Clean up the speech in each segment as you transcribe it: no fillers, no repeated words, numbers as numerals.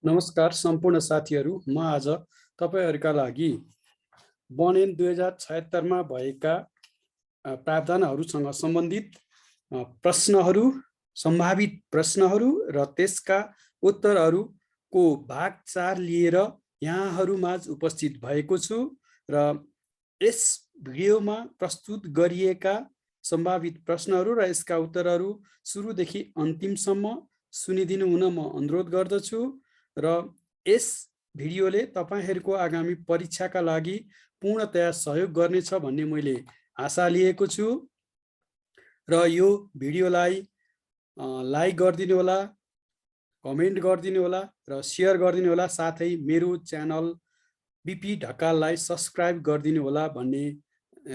नमस्कार सम्पूर्ण साथीहरू, म आज तपाईहरुका लागि बनेन 2076 मा भएका प्रावधानहरूसँग सम्बन्धित प्रश्नहरू, सम्भावित प्रश्नहरू र त्यसका उत्तरहरूको भाग 4 लिएर यहाँहरूमाझ उपस्थित भएको छु र यस भिडियोमा प्रस्तुत गरिएका सम्भावित प्रश्नहरू र यसका उत्तरहरू सुरुदेखि अन्तिमसम्म सुनिदिनु हुन म अनुरोध गर्दछु र यस भिडियोले तपाईहरुको आगामी परीक्षाका लागि पूर्णतया सहयोग गर्नेछ भन्ने मैले आशा लिएको छु र यो भिडियोलाई लाइक गरिदिनु होला, कमेन्ट गरिदिनु होला र शेयर गरिदिनु होला, साथै मेरो च्यानल बीपी ढकाललाई सब्स्क्राइब गरिदिनु होला भन्ने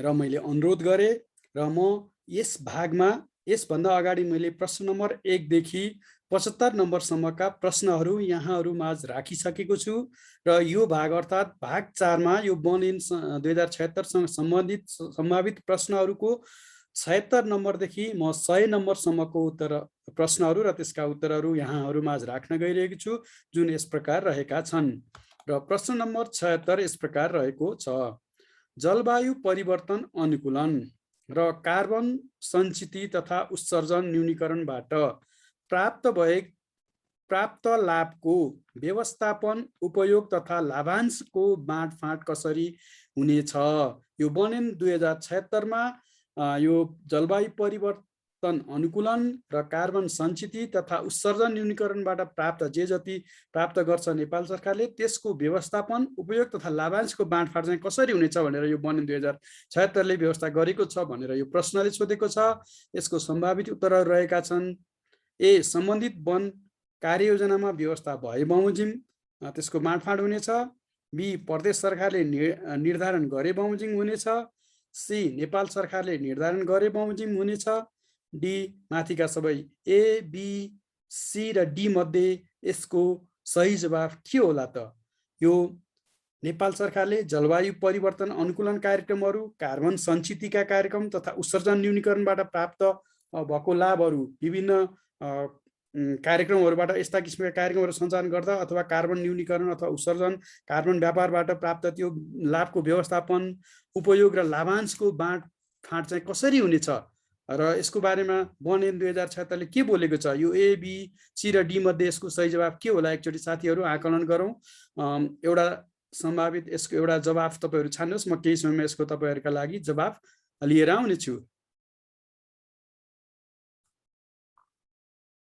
र मैले अनुरोध गरे र म यस भागमा यसभन्दा अगाडि मैले प्रश्न नम्बर 1 देखि 75 नम्बरसम्मका प्रश्नहरू यहाँहरूमाझ राखिसकेको छु र यो भाग अर्थात् भाग 4 मा यो बनेन 2076 सँग सम्बन्धित सम्भावित प्रश्नहरूको 76 नम्बरदेखि म 100 नम्बरसम्मको प्रश्नहरू र त्यसका उत्तरहरू यहाँहरूमाझ राख्न गइरहेको छु, जुन यस प्रकार रहेका छन्। र प्रश्न नम्बर 76 यस प्रकार रहेको छ: जलवायु परिवर्तन अनुकूलन र कार्बन सञ्चिति तथा उत्सर्जन न्यूनीकरणबाट प्राप्त लाभको व्यवस्थापन, उपयोग तथा लाभांशको बाँडफाँड कसरी हुनेछ? यो बनेन 2076 मा यो जलवायु परिवर्तन अनुकूलन र कार्बन सञ्चिति तथा उत्सर्जन न्यूनीकरणबाट प्राप्त जे जति प्राप्त गर्छ नेपाल सरकारले, त्यसको व्यवस्थापन, उपयोग तथा लाभांशको बाँडफाँड चाहिँ कसरी हुनेछ भनेर यो बनेन 2076 ले व्यवस्था गरेको छ भनेर यो प्रश्नले सोधेको छ। यसको सम्भावित उत्तरहरू रहेका छन्: ए, सम्बन्धित वन कार्ययोजनामा व्यवस्था भए बमोजिम त्यसको बाँडफाँड हुनेछ। बी, प्रदेश सरकारले निर्धारण गरे बमोजिम हुनेछ। सी, नेपाल सरकारले निर्धारण गरे बमोजिम हुनेछ। डी, माथिका सबै ए, बी, सी र डी मध्ये यसको सही जवाफ के होला त? यो नेपाल सरकारले जलवायु परिवर्तन अनुकूलन कार्यक्रमहरू, कार्बन सञ्चितिका कार्यक्रम तथा उत्सर्जन न्यूनीकरणबाट प्राप्त भएको लाभहरू, विभिन्न कार्यक्रमहरूबाट यस्ता किसिमका कार्यक्रमहरू सञ्चालन गर्दा अथवा कार्बन न्यूनीकरण अथवा उत्सर्जन, कार्बन व्यापारबाट प्राप्त त्यो लाभको व्यवस्थापन, उपयोग र लाभांशको बाँडफाँड चाहिँ कसरी हुनेछ र यसको बारेमा बनेन 2076 ले के बोलेको छ? यो ए, बी, सी र डी मध्ये यसको सही जवाफ के होला? एकचोटि साथीहरू आकलन गरौँ। एउटा सम्भावित यसको एउटा जवाफ तपाईहरु छान्नुहोस्, म केही समयमा यसको तपाईहरुका लागि जवाफ लिएर आउनेछु।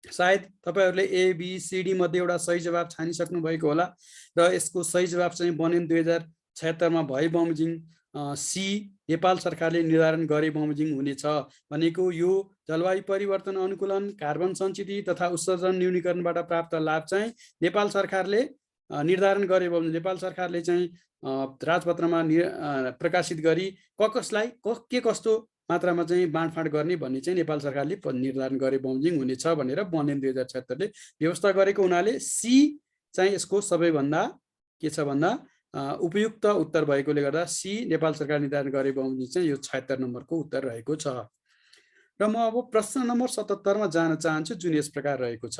सायद तपाईहरुले ए, बी, सी, डी मध्ये एउटा सही जवाफ छानिसक्नु भएको होला र यसको सही जवाफ चाहिँ बनेन 2076 मा भए बमोजिम सी, नेपाल सरकारले निर्धारण गरे बमोजिम हुनेछ भनेको यो जलवायु परिवर्तन अनुकूलन, कार्बन सञ्चिति तथा उत्सर्जन न्यूनीकरणबाट प्राप्त लाभ चाहिँ नेपाल सरकारले निर्धारण गरे बमोजिम नेपाल सरकारले चाहिँ राजपत्रमा प्रकाशित गरी कसलाई के कस्तो मात्रामा चाहिँ बाँडफाँड गर्ने भन्ने चाहिँ नेपाल सरकारले निर्धारण गरे बमोजिम हुनेछ भनेर बनेन 2076 ले व्यवस्था गरेको हुनाले सी चाहिँ यसको सबैभन्दा के छ भन्दा उपयुक्त उत्तर भएकोले गर्दा सी, नेपाल सरकार निर्धारण गरे बमोजिम चाहिँ यो 76 नम्बरको उत्तर रहेको छ। र म अब प्रश्न नम्बर 77 मा जान चाहन्छु, जुन यस प्रकार रहेको छ: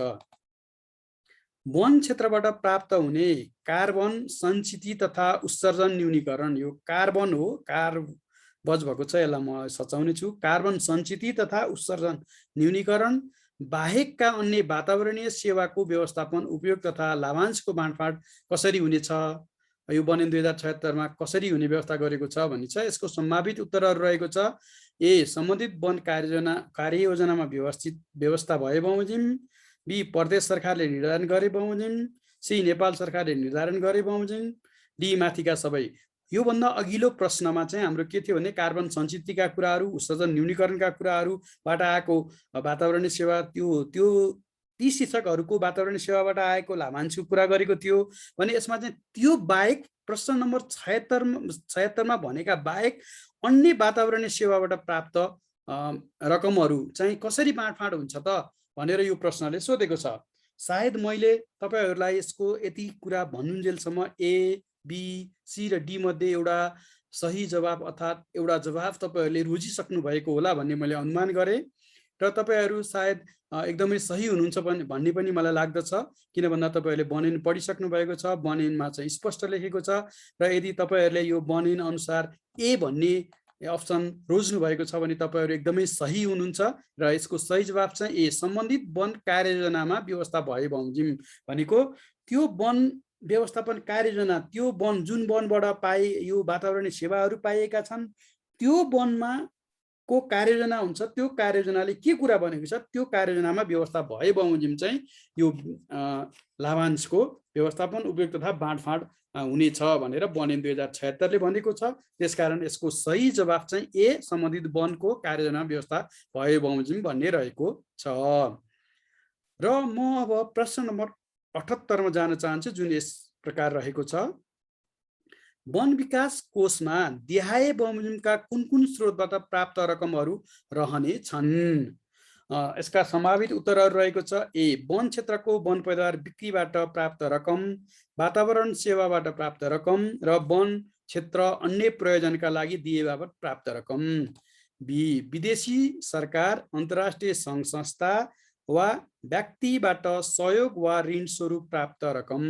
वन क्षेत्रबाट प्राप्त हुने कार्बन सञ्चिति तथा उत्सर्जन न्यूनीकरण, यो कार्बन हो, बज भएको छ, यसलाई म सचाउने छु। कार्बन सञ्चिति तथा उत्सर्जन न्यूनीकरण बाहेकका अन्य वातावरणीय सेवाको व्यवस्थापन, उपयोग तथा लाभांशको बाँडफाँड कसरी हुनेछ? यो बनेन 2076 मा कसरी हुने व्यवस्था गरेको छ भन्ने छ। यसको सम्भावित उत्तरहरू रहेको छ: ए, सम्बन्धित वन कार्ययोजनामा व्यवस्था भए बमोजिम। बी, प्रदेश सरकारले निर्धारण गरे बमोजिम। सी, नेपाल सरकारले निर्धारण गरे बमोजिम। डी, माथिका सबै। योभन्दा अघिल्लो प्रश्नमा चाहिँ हाम्रो के थियो भने कार्बन सञ्चितिका कुराहरू, उत्सर्जन न्यूनीकरणका कुराहरूबाट आएको वातावरणीय सेवा, ती शीर्षकहरूको वातावरणीय सेवाबाट आएको लाभांशको कुरा गरेको थियो भने यसमा चाहिँ त्यो बाहेक प्रश्न नम्बर 76 मा भनेका बाहेक अन्य वातावरणीय सेवाबाट प्राप्त रकमहरू चाहिँ कसरी बाँडफाँड हुन्छ त भनेर यो प्रश्नले सोधेको छ। सायद मैले तपाईहरुलाई यसको यति कुरा भन्नुन्जेलसम्म ए, बी, सी र डी मध्ये एउटा सही जवाफ अर्थात् एउटा जवाफ तपाईहरुले रोजिसक्नु भएको होला भन्ने मैले अनुमान गरे र तपाईहरू सायद एकदमै सही हुनुहुन्छ भन्ने पनि मलाई लाग्दछ, किन भन्दा तपाईहरूले बनैन पढिसक्नु भएको छ। बनैनमा चाहिँ स्पष्ट लेखेको छ र यदि तपाईहरूले यो बनैन अनुसार ए भन्ने अप्सन रोज्नु भएको छ भने तपाईहरू एकदमै सही हुनुहुन्छ र यसको सही जवाफ चाहिँ ए, सम्बन्धित वन कार्ययोजनामा व्यवस्था भए बमोजिम भनेको त्यो वन व्यवस्थापन कार्ययोजना, त्यो वन जुन वनबाट यो वातावरणीय सेवाहरू पाइएका छन् त्यो वनमा को कार्ययोजना हुन्छ, त्यो कार्ययोजनाले के कुरा बनेको छ त्यो कार्ययोजनामा व्यवस्था भए बमोजिम चाहिँ यो लाभांशको व्यवस्थापन, उपयोग तथा बाँडफाँड हुनेछ भनेर बनैन 2076ले भनेको छ। त्यसकारण यसको सही जवाफ चाहिँ ए, सम्बन्धित वनको कार्ययोजना व्यवस्था भए बमोजिम भन्ने रहेको छ। र म अब प्रश्न नम्बर 78 मा जान चाहन्छु, जुन यस प्रकार रहेको छ। वन विकास कोषमा देहाए बमोजिमका कुन कुन स्रोतबाट प्राप्त रकमहरू रहने छन्? यसका सम्भावित उत्तरहरू रहेको छ। ए, वन क्षेत्रको वन पैदावार बिक्रीबाट प्राप्त रकम, वातावरण सेवाबाट प्राप्त रकम र वन क्षेत्र अन्य प्रयोजनका लागि दिए बापत प्राप्त रकम। बी, विदेशी सरकार, अन्तर्राष्ट्रिय सङ्घ संस्था वा व्यक्तिबाट सहयोग वा ऋण स्वरूप प्राप्त रकम।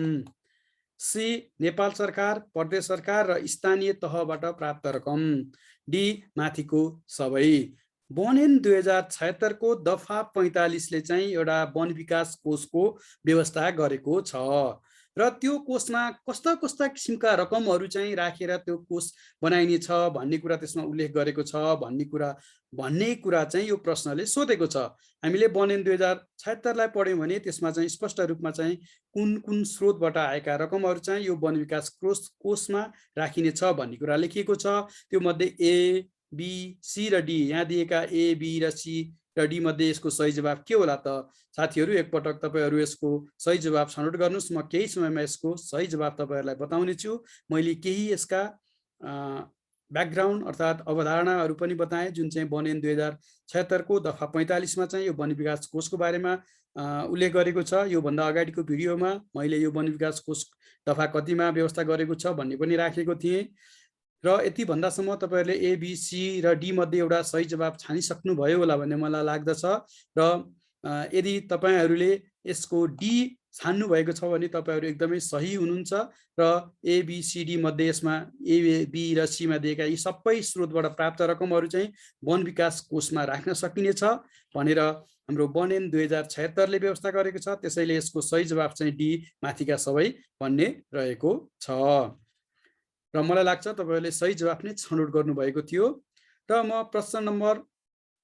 सी, नेपाल सरकार, प्रदेश सरकार र स्थानीय तहबाट प्राप्त रकम। डी, माथिको सबै। बनैन 2076 को दफा 45 ले चाहिँ एउटा वन विकास कोषको व्यवस्था गरेको छ र त्यो कोषमा कस्ता कस्ता किसिमका रकमहरू चाहिँ राखेर त्यो कोष बनाइने छ भन्ने कुरा त्यसमा उल्लेख गरेको छ भन्ने कुरा चाहिँ यो प्रश्नले सोधेको छ। हामीले बनैन 2076 लाई पढ्यौं भने त्यसमा चाहिँ स्पष्ट रूपमा चाहिँ कुन कुन स्रोतबाट आएका रकमहरू चाहिँ यो वन विकास कोषमा राखिने छ भन्ने कुरा लेखिएको छ। त्यो मध्ये ए, बी, सी र डी, यहाँ दिएका ए, बी र सी र डी मध्ये यसको सही जवाफ के होला त? साथीहरू एकपटक तपाईहरू यसको सही जवाफ छनौट गर्नुस्। म केही समयमा यसको सही जवाफ तपाईहरुलाई बताउने छु। मैले केही यसका ब्याकग्राउन्ड अर्थात् अवधारणाहरू पनि बताएँ, जुन चाहिँ बनैन 2076 को दफा 45 मा चाहिँ यो वन विकास कोषको बारेमा उल्लेख गरेको छ। यो भन्दा अगाडिको भिडियोमा मैले यो वन विकास कोष दफा कतिमा व्यवस्था गरेको छ भन्ने पनि राखेको थिएँ। र यति भन्दासम्म तपाईहरुले ए, बी, सी र डी मध्ये एउटा सही जवाफ छानिसक्नु भयो होला भन्ने मलाई लाग्दछ। र यदि तपाईहरुले यसको डी छान्नु भएको छ भने तपाईहरु एकदमै सही हुनुहुन्छ र ए, बी, सी, डी मध्ये यसमा ए, बी र सी मा दिएका यी सबै स्रोतबाट प्राप्त रकमहरू चाहिँ वन विकास कोषमा राख्न सकिनेछ भनेर हाम्रो बनैन 2076 ले व्यवस्था गरेको छ। त्यसैले यसको सही जवाफ चाहिँ डी, माथिका सबै भन्ने रहेको छ र मलाई लाग्छ तपाईहरुले सही जवाफ नै छनौट गर्नुभएको थियो। र म प्रश्न नम्बर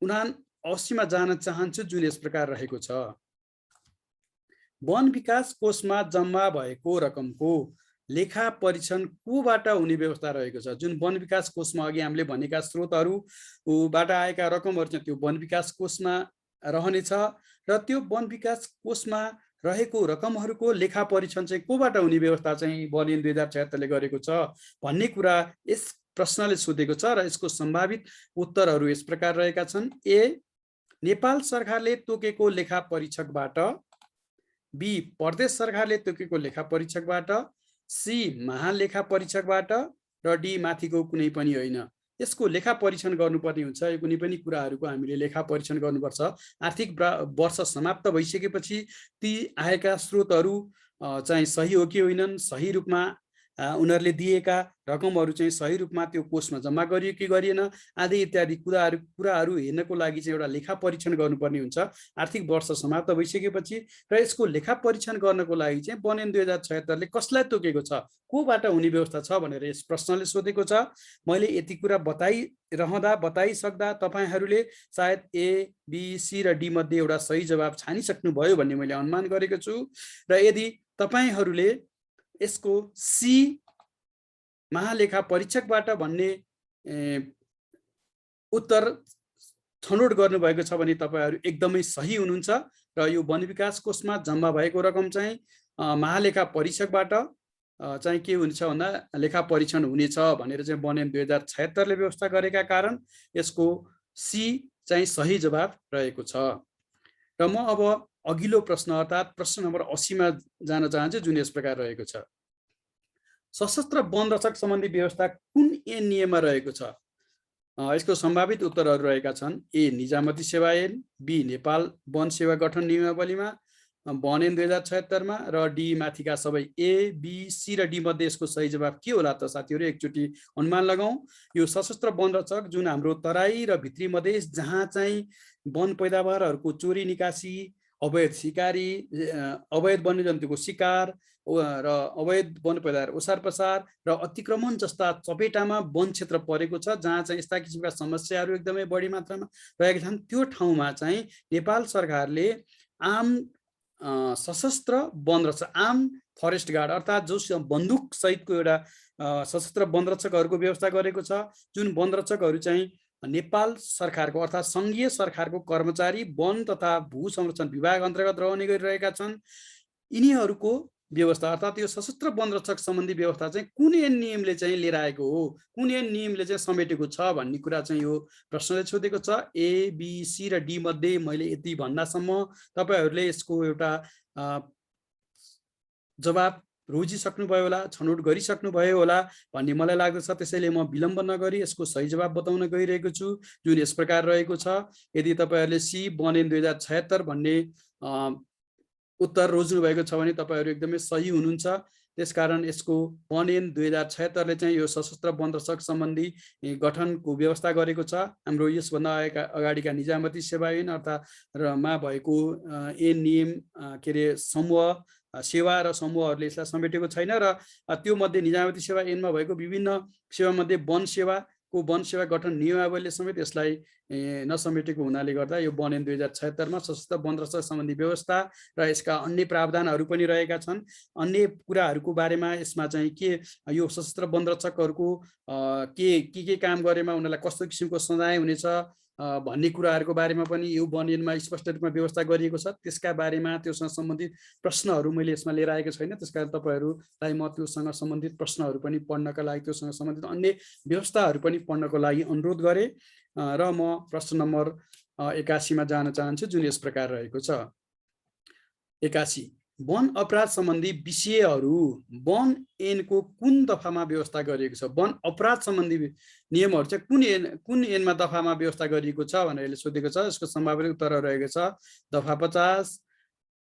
79 मा जान चाहन्छु, जुन यस प्रकार रहेको छ। वन विकास कोषमा जम्मा भएको रकमको लेखा परीक्षण कोबाट हुने व्यवस्था रहेको छ? जुन वन विकास कोषमा अघि हामीले भनेका स्रोतहरूबाट आएका रकमहरू चाहिँ त्यो वन विकास कोषमा रहनेछ र त्यो वन विकास कोषमा रहेको रकमहरूको लेखा परीक्षण चाहिँ कोबाट हुने व्यवस्था चाहिँ बनैन 2076 ले गरेको छ भन्ने कुरा यस प्रश्नले सोधेको छ र यसको सम्भावित उत्तरहरू यस प्रकार रहेका छन्। ए, नेपाल सरकारले तोकेको लेखा परीक्षकबाट। बी, प्रदेश सरकारले तोकेको लेखा परीक्षकबाट। सी, महालेखा परीक्षकबाट र डी, माथिको कुनै पनि होइन। यसको लेखा परीक्षण गर्नुपर्ने हुन्छ। यो कुनै पनि कुराहरूको हामीले लेखा परीक्षण गर्नुपर्छ। आर्थिक वर्ष समाप्त भइसकेपछि ती आएका स्रोतहरू चाहिँ सही हो कि होइनन्, सही रूपमा उनीहरूले दिएका रकमहरू चाहिँ सही रूपमा त्यो कोषमा जम्मा गरियो कि गरिएन आदि इत्यादि कुराहरू हेर्नको लागि चाहिँ एउटा लेखा परीक्षण गर्नुपर्ने हुन्छ आर्थिक वर्ष समाप्त भइसकेपछि। र यसको लेखा परीक्षण गर्नको लागि चाहिँ बनैन 2076 ले कसलाई तोकेको छ, कोबाट हुने व्यवस्था छ भनेर यस प्रश्नले सोधेको छ। मैले यति कुरा बताइसक्दा तपाईहरूले सायद ए, बी, सी र डी मध्ये एउटा सही जवाफ छानिसक्नु भयो भन्ने मैले अनुमान गरेको छु। र यदि तपाईहरूले यसको सी, महालेखा परीक्षकबाट भन्ने उत्तर छनौट गर्नुभएको छ भने तपाईहरू एकदमै सही हुनुहुन्छ र यो वन विकास कोषमा जम्मा भएको रकम चाहिँ महालेखा परीक्षकबाट चाहिँ के हुन्छ भन्दा लेखा परीक्षण हुनेछ भनेर चाहिँ बनैन 2076 ले व्यवस्था गरेका कारण यसको सी चाहिँ सही जवाफ रहेको छ। र म अब अघिल्लो प्रश्न अर्थात् प्रश्न नम्बर 80 मा जान चाहन्छु, जुन यस प्रकार रहेको छ। सशस्त्र वन रक्षक सम्बन्धी व्यवस्था कुन नियममा रहेको छ? यसको सम्भावित उत्तरहरू रहेका छन्। ए निजामती सेवा ऐन, बी नेपाल वन सेवा गठन नियमावलीमा, वन ऐन 2076 मा, र डी माथिका सबै। ए बी सी र डी मध्ये यसको सही जवाब के होला त साथीहरू? एकचोटि अनुमान लगाऊ। यो सशस्त्र वन रक्षक जुन हाम्रो तराई र भित्री मधेस जहाँ चाहिँ वन पैदावारहरूको चोरी निकासी, अवैध सिकारी, अवैध वन्यजन्तुको शिकार र अवैध वन पैदावार ओसार पसार र अतिक्रमण जस्ता चपेटामा वन क्षेत्र परेको छ, जहाँ चाहिँ यस्ता किसिमका समस्याहरू एकदमै बढी मात्रामा रहेका छन्, त्यो ठाउँमा चाहिँ नेपाल सरकारले आम सशस्त्र वन रक्षक, आम फरेस्ट गार्ड अर्थात् जो बन्दुक सहितको एउटा सशस्त्र वन रक्षकहरूको व्यवस्था गरेको छ, जुन वन रक्षकहरू चाहिँ नेपाल सरकारको अर्थात् सङ्घीय सरकारको कर्मचारी वन तथा भू संरक्षण विभाग अन्तर्गत रहने गरिरहेका छन्। यिनीहरूको व्यवस्था अर्थात् यो सशस्त्र वन रक्षक सम्बन्धी व्यवस्था चाहिँ कुन ऐन नियमले चाहिँ लिएर आएको हो, कुन ऐन नियमले चाहिँ समेटेको छ भन्ने कुरा चाहिँ यो प्रश्नले सोधेको छ। ए बी सी र डी मध्ये मैले यति भन्दासम्म तपाईँहरूले यसको एउटा जवाब रोजिसक्नुभयो होला, छनौट गरिसक्नुभयो होला भन्ने मलाई लाग्दछ। त्यसैले म विलम्ब नगरी यसको सही जवाब बताउन गइरहेको छु, जुन यस प्रकार रहेको छ। यदि तपाईँहरूले सी वन ऐन 2076 भन्ने उत्तर रोज्नु भएको छ भने तपाईँहरू एकदमै सही हुनुहुन्छ। त्यसकारण यसको वन ऐन 2076ले चाहिँ यो सशस्त्र वन रक्षक सम्बन्धी गठनको व्यवस्था गरेको छ। हाम्रो यसभन्दा अगाडिका निजामती सेवा ऐन अर्थात् मा भएको ऐन नियम के अरे समूह सेवा र समूहहरूले यसलाई समेटेको छैन र त्यो मध्ये निजामती सेवा ऐनमा भएको विभिन्न सेवामध्ये वन सेवाको वन सेवा गठन नियमावलीले समेत यसलाई नसमेटेको हुनाले गर्दा यो वन ऐन 2076 मा सशस्त्र वन रक्षक सम्बन्धी व्यवस्था र यसका अन्य प्रावधानहरू पनि रहेका छन्। अन्य कुराहरूको बारेमा यसमा चाहिँ के यो सशस्त्र वन रक्षकहरूको के काम गरेमा उनीहरूलाई कस्तो किसिमको सजाय हुनेछ भन्ने कुराहरूको बारेमा पनि यो वन ऐनमा स्पष्ट रूपमा व्यवस्था गरिएको छ। त्यसका बारेमा त्योसँग सम्बन्धित प्रश्नहरू मैले यसमा लिएर आएको छैन, त्यसकारण तपाईँहरूलाई म त्योसँग सम्बन्धित प्रश्नहरू पनि पढ्नका लागि, त्योसँग सम्बन्धित अन्य व्यवस्थाहरू पनि पढ्नको लागि अनुरोध गरेँ र म प्रश्न नम्बर 81 मा जान चाहन्छु, जुन यस प्रकार रहेको छ। 81 वन अपराध सम्बन्धी विषयहरू वन ऐनको कुन दफामा व्यवस्था गरिएको छ? वन अपराध सम्बन्धी नियमहरू चाहिँ कुन ऐनमा दफामा व्यवस्था गरिएको छ भनेर यसले सोधेको छ। यसको सम्भावित उत्तरहरू रहेको छ दफा 50,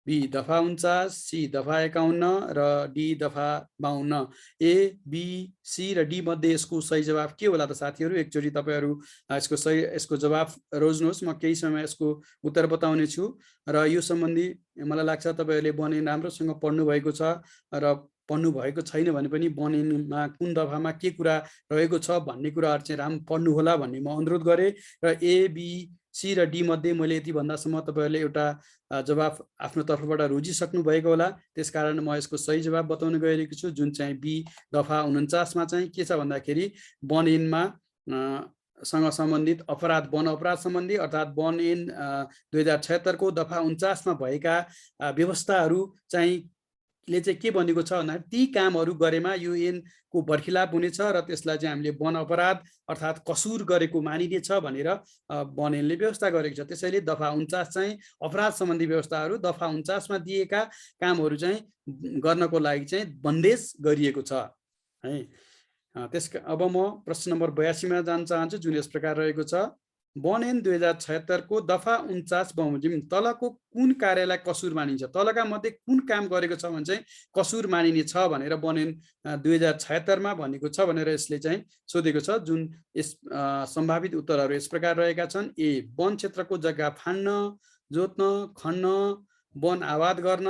बी दफा 49, सी दफा 51 र डी दफा 52। ए बी सी र डी मध्ये यसको सही जवाब के होला त साथीहरू? एकचोटि तपाईँहरू यसको जवाब रोज्नुहोस्, म केही समय यसको उत्तर बताउने छु। र यो सम्बन्धी मलाई लाग्छ तपाईँहरूले वन ऐन राम्रोसँग पढ्नु भएको छ र पढ्नु भएको छैन भने पनि वन ऐनमा कुन दफामा के कुरा रहेको छ भन्ने कुराहरू चाहिँ राम पढ्नु होला भन्ने म अनुरोध गरेँ। र ए बी सी र डी मध्ये मैले यति भन्दासम्म तपाईँहरूले एउटा जवाब आफ्नो तर्फबाट रोजिसक्नु भएको होला। त्यसकारण म यसको सही जवाब बताउन गइरहेको छु, जुन चाहिँ बी दफा 49 मा चाहिँ के छ भन्दाखेरि वन ऐनमा सँग सम्बन्धित अपराध, वन अपराध सम्बन्धी अर्थात् वन ऐन 2076 को दफा 49 मा भएका व्यवस्थाहरू चाहिँ ले चाहिँ के भनेको छ भन्दा ती कामहरू गरेमा यो ऐनको बर्खिलाप हुनेछ र त्यसलाई चाहिँ हामीले वन अपराध अर्थात् कसुर गरेको मानिनेछ भनेर वन ऐनले व्यवस्था गरेको छ। त्यसैले दफा 49 चाहिँ अपराध सम्बन्धी व्यवस्थाहरू, दफा 49 मा दिएका कामहरू चाहिँ गर्नको लागि चाहिँ बन्देज गरिएको छ है। अब म प्रश्न नम्बर 82 मा जान चाहन्छु, जुन यस प्रकार रहेको छ। वन ऐन 2076 को दफा 49 बमोजिम तलको कुन कार्यलाई कसुर मानिन्छ? तलका मध्ये कुन काम गरेको छ भने चाहिँ कसुर मानिने छ भनेर वन ऐन 2076 मा भनेको छ भनेर यसले चाहिँ सोधेको छ, जुन यस सम्भावित उत्तरहरू यस प्रकार रहेका छन्। ए वन क्षेत्रको जग्गा फाड्न, जोत्न, खन्न, वन आबाद गर्न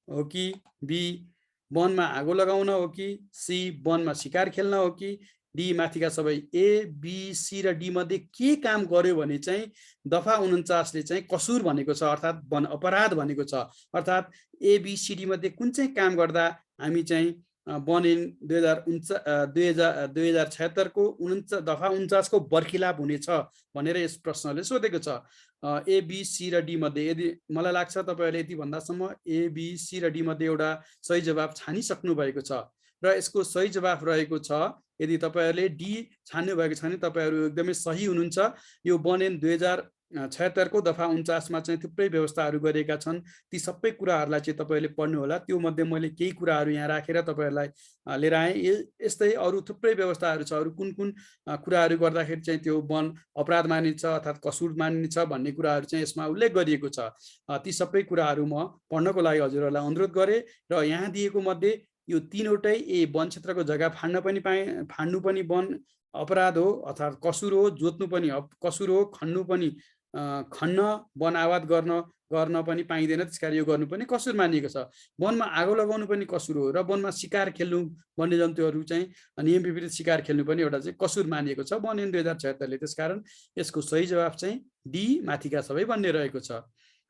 हो कि बी वनमा आगो लगाउन हो कि सी वनमा शिकार खेल्न हो कि डी माथिका सबै। ए बी सी र डी मध्ये के काम गर्यो भने चाहिँ दफा 49 ले चाहिँ कसुर भनेको छ अर्थात् वन अपराध भनेको छ। अर्थात् ए बी सी डी मध्ये कुन चाहिँ काम गर्दा हामी चाहिँ वन ऐन 2076 को दफा 49 को बर्खिलाप हुनेछ भनेर यस प्रश्नले सोधेको छ। ए बी सी र डी मध्ये यदि मलाई लाग्छ तपाईँहरूले यति भन्दासम्म ए बी सी र डी मध्ये एउटा सही जवाब छानिसक्नु भएको छ र यसको सही जवाब रहेको छ। यदि तपाईँहरूले डी छान्नु भएको छ भने तपाईँहरू एकदमै सही हुनुहुन्छ। यो वन ऐन 76 को दफा 49 मा चाहिँ थुप्रै व्यवस्थाहरू गरेका छन्। ती सबै कुराहरूलाई चाहिँ तपाईँहरूले पढ्नु होला। त्यो मध्ये मैले केही कुराहरू यहाँ राखेर तपाईँहरूलाई लिएर आएँ। यस्तै अरू थुप्रै व्यवस्थाहरू छ। अरू कुन कुन कुराहरू गर्दाखेरि चाहिँ त्यो वन अपराध मानिन्छ अर्थात् कसुर मानिन्छ भन्ने कुराहरू चाहिँ यसमा उल्लेख गरिएको छ। ती सबै कुराहरू म पढ्नको लागि हजुरहरूलाई अनुरोध गरेँ र यहाँ दिएको मध्ये यो तीनवटै वन क्षेत्रको जग्गा फाड्नु पनि वन अपराध हो अर्थात् कसुर हो, जोत्नु पनि कसुर हो, खन्नु पनि खन्न, वन आबाद गर्न पनि पाइँदैन, त्यसकारण यो गर्नु पनि कसुर मानिएको छ। वनमा आगो लगाउनु पनि कसुर हो र वनमा शिकार खेल्नु, वन्यजन्तुहरू चाहिँ नियम विपरीत शिकार खेल्नु पनि एउटा चाहिँ कसुर मानिएको छ वन ऐन 2076ले। त्यसकारण यसको सही जवाफ चाहिँ डी माथिका सबै भन्ने रहेको छ।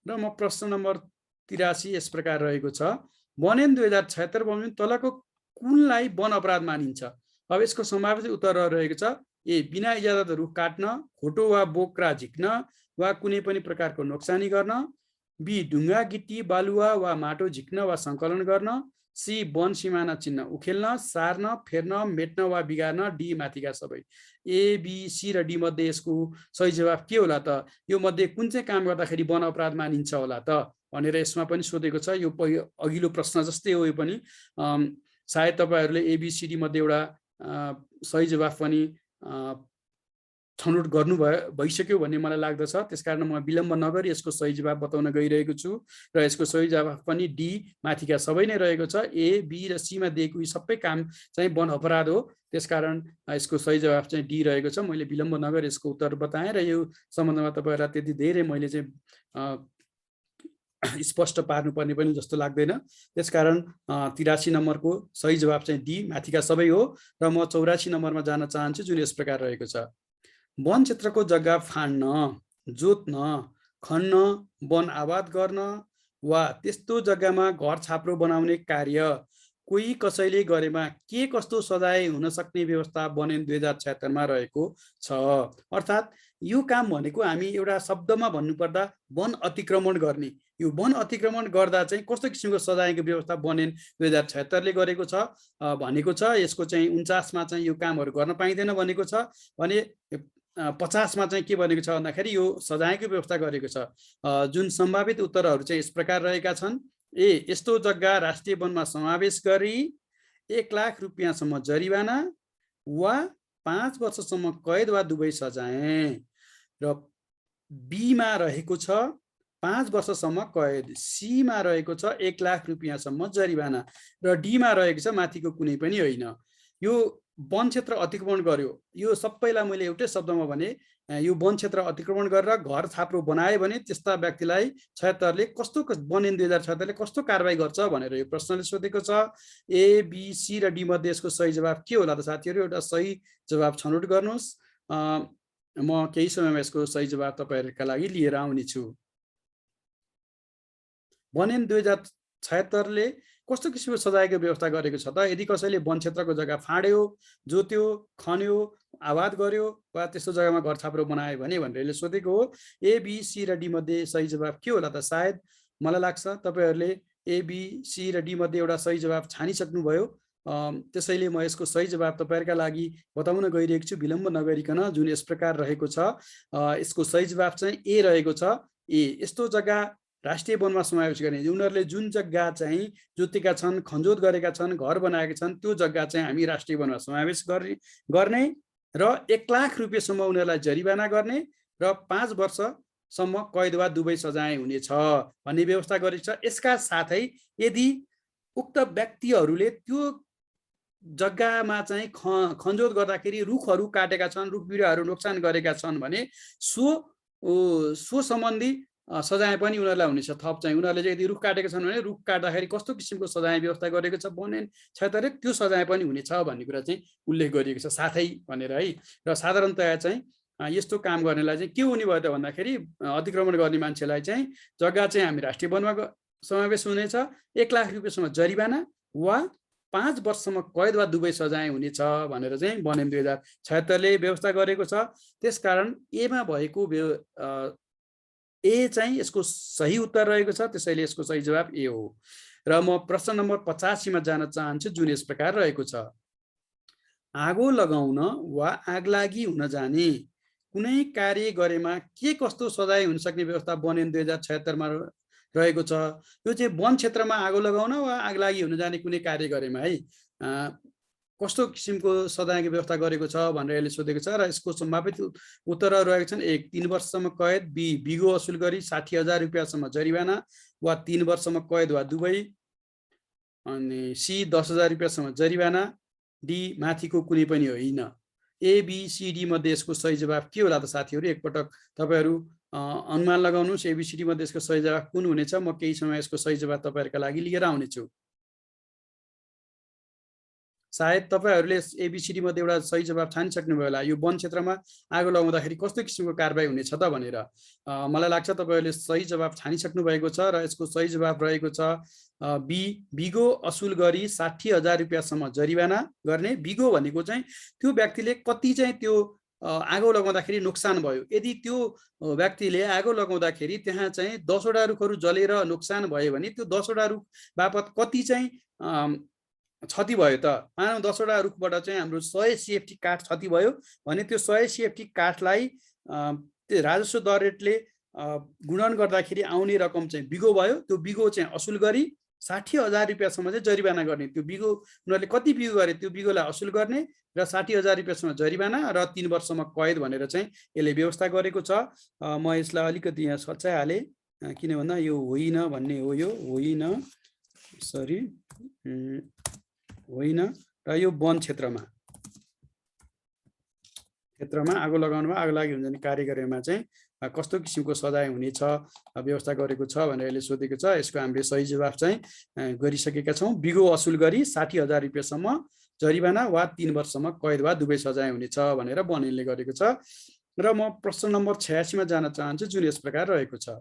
र म प्रश्न नम्बर 83 यस प्रकार रहेको छ, वन ऐन 2076 बमोजिम तलको कुनलाई वन अपराध मानिन्छ? अब यसको सम्भावित उत्तर रहेको छ ए बिना इजाजत रुख काट्न, खोटो वा बोक्रा झिक्न वा कुनै पनि प्रकारको नोक्सानी गर्न, बी ढुङ्गा गिट्टी बालुवा वा माटो झिक्न वा सङ्कलन गर्न, सी वन सिमाना चिन्ह उखेल्न, सार्न, फेर्न, मेट्न वा बिगार्न, डी माथिका सबै। ए बी सी र डी मध्ये यसको सही जवाफ के होला त? यो मध्ये कुन चाहिँ काम गर्दाखेरि वन अपराध मानिन्छ होला त भनेर यसमा पनि सोधेको छ। यो अघिल्लो प्रश्न जस्तै हो यो पनि। सायद तपाईँहरूले एबिसिडी मध्ये एउटा सही जवाफ पनि छनौट भइसक्यो भन्ने मलाई लाग्दछ। त्यसकारण म विलम्ब नगरी यसको सही जवाफ बताउन गइरहेको छु र यसको सही जवाफ पनि डी माथिका सबै नै रहेको छ। ए बी र सी मा दिएको यी सबै काम चाहिँ वन अपराध हो। त्यसकारण यसको सही जवाफ चाहिँ डी रहेको छ। मैले विलम्ब नगरी यसको उत्तर बताएँ र यो सम्बन्धमा तपाईँहरूलाई त्यति धेरै मैले चाहिँ स्पष्ट पार्नुपर्ने पनि जस्तो लाग्दैन। त्यसकारण 83 नम्बरको सही जवाफ चाहिँ डी माथिका सबै हो। र म 84 नम्बरमा जान चाहन्छु जुन यस प्रकार रहेको छ, वन क्षेत्रको जग्गा फाड्न, जोत्न, खन्न, वन आबाद गर्न वा त्यस्तो जग्गामा घर छाप्रो बनाउने कार्य कोही कसैले गरेमा के कस्तो सजाय हुन सक्ने व्यवस्था वन ऐन 2076 मा रहेको छ? अर्थात् यो काम भनेको हामी एउटा शब्दमा भन्नुपर्दा वन अतिक्रमण गर्ने, यो वन अतिक्रमण गर्दा चाहिँ कस्तो किसिमको सजायको व्यवस्था वन ऐन 2076 ले गरेको छ भनेको छ। यसको चाहिँ 49 मा चाहिँ यो कामहरू गर्न पाइँदैन भनेको छ भने 50 मा चाहिँ के भनेको छ भन्दाखेरि यो सजायको व्यवस्था गरेको छ। जुन सम्भावित उत्तरहरू चाहिँ यस प्रकार रहेका छन्। ए यस्तो जग्गा राष्ट्रिय वनमा समावेश गरी 1 लाख रुपियाँसम्म जरिवाना वा 5 वर्षसम्म कैद वा दुवै सजाय, र बी मा रहेको छ 5 वर्षसम्म कैद, सी मा रहेको छ 1 लाख रुपियाँसम्म जरिवाना र डी मा रहेको छ माथिको कुनै पनि होइन। यो वन क्षेत्र अतिक्रमण गर्यो, यो सबैलाई मैले एउटै शब्दमा भने यो वन क्षेत्र अतिक्रमण गरेर घर छाप्रो बनायो भने त्यस्ता व्यक्तिलाई 76 ले कस्तो वन ऐन 2076 ले कस्तो कारबाही गर्छ भनेर यो प्रश्नले सोधेको छ। ए बी सी र डी मध्ये यसको सही जवाफ के होला त साथीहरू? एउटा सही जवाफ छनौट गर्नुहोस्। म केही समयमा यसको सही जवाफ तपाईँहरूका लागि लिएर आउने छु। वन ऐन 2076 ले कस्तो किसिमको सजायको व्यवस्था गरेको छ त? यदि कसैले वन क्षेत्रको जग्गा फाड्यो, जोत्यो, खन्यो, आबाद गर्यो वा त्यस्तो जग्गामा घर छाप्रो बनायो भने भनेर यसले सोधेको हो। ए बी सी र डी मध्ये सही जवाफ के होला त? सायद मलाई लाग्छ तपाईँहरूले ए बी सी र डी मध्ये एउटा सही जवाफ छानिसक्नुभयो। त्यसैले म यसको सही जवाफ तपाईँहरूका लागि बताउन गइरहेको छु विलम्ब नगरिकन, जुन यस प्रकार रहेको छ। यसको सही जवाफ चाहिँ ए रहेको छ। ए यस्तो जग्गा राष्ट्रिय वनमा समावेश गर्ने, उनीहरूले जुन जग्गा चाहिँ जोतेका छन्, खनजोत गरेका छन्, घर बनाएका छन्, त्यो जग्गा चाहिँ हामी राष्ट्रिय वनमा समावेश गर्ने र 1 लाख रुपियाँसम्म उनीहरूलाई जरिवाना गर्ने र 5 वर्षसम्म कैद वा दुवै सजाय हुनेछ भन्ने व्यवस्था गरेको छ। यसका साथै यदि उक्त व्यक्तिहरूले त्यो जग्गामा चाहिँ खनजोत गर्दाखेरि रुखहरू काटेका छन्, रुख बिरुवाहरू नोक्सान गरेका छन् भने सो सम्बन्धी सजाय पनि उनीहरूलाई हुनेछ। थप चाहिँ उनीहरूले चाहिँ यदि रुख काटेका छन् भने रुख काट्दाखेरि कस्तो किसिमको सजाय व्यवस्था गरेको छ वन ऐन 76 ले त्यो सजाय पनि हुनेछ भन्ने कुरा चाहिँ उल्लेख गरिएको छ साथै भनेर है। र साधारणतया चाहिँ यस्तो काम गर्नेलाई चाहिँ के हुने भयो त भन्दाखेरि अतिक्रमण गर्ने मान्छेलाई चाहिँ जग्गा चाहिँ हामी राष्ट्रिय वनमा समावेश हुनेछ, 1 लाख रुपियाँसम्म जरिवाना वा 5 वर्षसम्म कैद वा दुवै सजाय हुनेछ भनेर चाहिँ वन ऐन 2076 ले व्यवस्था गरेको छ। त्यसकारण एमा भएको ए चाहिँ यसको सही उत्तर रहेको छ। त्यसैले यसको सही जवाफ ए हो। र म प्रश्न नम्बर 85 मा जान चाहन्छु जुन यस प्रकार रहेको छ, आगो लगाउन वा आगलागी हुन जाने कुनै कार्य गरेमा के कस्तो सजाय हुन सक्ने व्यवस्था बन्यो 2076 मा रहेको छ। यो चाहिँ वन क्षेत्रमा आगो लगाउन वा आगलागी हुन जाने कुनै कार्य गरेमा है कस्तो किसिमको सजायको व्यवस्था गरेको छ भनेर यसले सोधेको छ र यसको सम्भावित उत्तरहरू रहेको छन्। 1 3 वर्षसम्म कैद, बी बिगो असुल गरी 60,000 रुपैयाँसम्म जरिवाना वा 3 वर्षसम्म कैद वा दुवै, अनि सी 10,000 रुपैयाँसम्म जरिवाना, डी माथिको कुनै पनि होइन। एबिसिडी मध्ये यसको सही जवाफ के होला त साथीहरू? एकपटक तपाईँहरू अनुमान लगाउनुहोस् एबिसिडी मध्ये यसको सही जवाफ कुन हुनेछ। म केही समय यसको सही जवाफ तपाईँहरूका लागि लिएर आउनेछु। सायद तपाईँहरूले एबिसिडी मध्ये एउटा सही जवाफ छानिसक्नुभयो होला। यो वन क्षेत्रमा आगो लगाउँदाखेरि कस्तो किसिमको कारबाही हुनेछ त भनेर मलाई लाग्छ तपाईँहरूले सही जवाफ छानिसक्नु भएको छ र यसको सही जवाफ रहेको छ बी बिगो असुल गरी 60,000 रुपैयाँसम्म जरिवाना गर्ने। बिगो भनेको चाहिँ त्यो व्यक्तिले कति चाहिँ त्यो आगो लगाउँदाखेरि नोक्सान भयो। यदि त्यो व्यक्तिले आगो लगाउँदाखेरि त्यहाँ चाहिँ 10 वटा रुखहरू जलेर नोक्सान भयो भने त्यो 10 वटा रुख बापत कति चाहिँ क्षति भयो त? मानौँ 10 वटा रुखबाट चाहिँ हाम्रो 100 CFT काठ क्षति भयो भने त्यो 100 CFT काठलाई त्यो राजस्व दर रेटले गुणन गर्दाखेरि आउने रकम चाहिँ बिगो भयो। त्यो बिगो चाहिँ असुल गरी 60,000 रुपैयाँसम्म चाहिँ जरिवाना गर्ने। त्यो बिगो उनीहरूले कति बिगो गरे त्यो बिगोलाई असुल गर्ने र 60,000 रुपैयाँसम्म जरिवाना र 3 वर्षसम्म कैद भनेर चाहिँ यसले व्यवस्था गरेको छ। म यसलाई अलिकति यहाँ सच्याइहालेँ किन भन्दा यो होइन भन्ने हो, यो होइन सरी होइन र यो वन क्षेत्रमा आगो लगाउनुमा आगलागी हुने कार्य गरेमा चाहिँ कस्तो किसिमको सजाय हुनेछ व्यवस्था गरेको छ भनेर यसले सोधेको छ। यसको हामीले सही जवाफ चाहिँ गरिसकेका छौँ। बिगो असुल गरी 60,000 रुपैयाँसम्म जरिवाना वा 3 वर्षसम्म कैद वा दुवै सजाय हुनेछ भनेर बनेलले गरेको छ। र म प्रश्न नम्बर 86 मा जान चाहन्छु जुन यस प्रकार रहेको छ।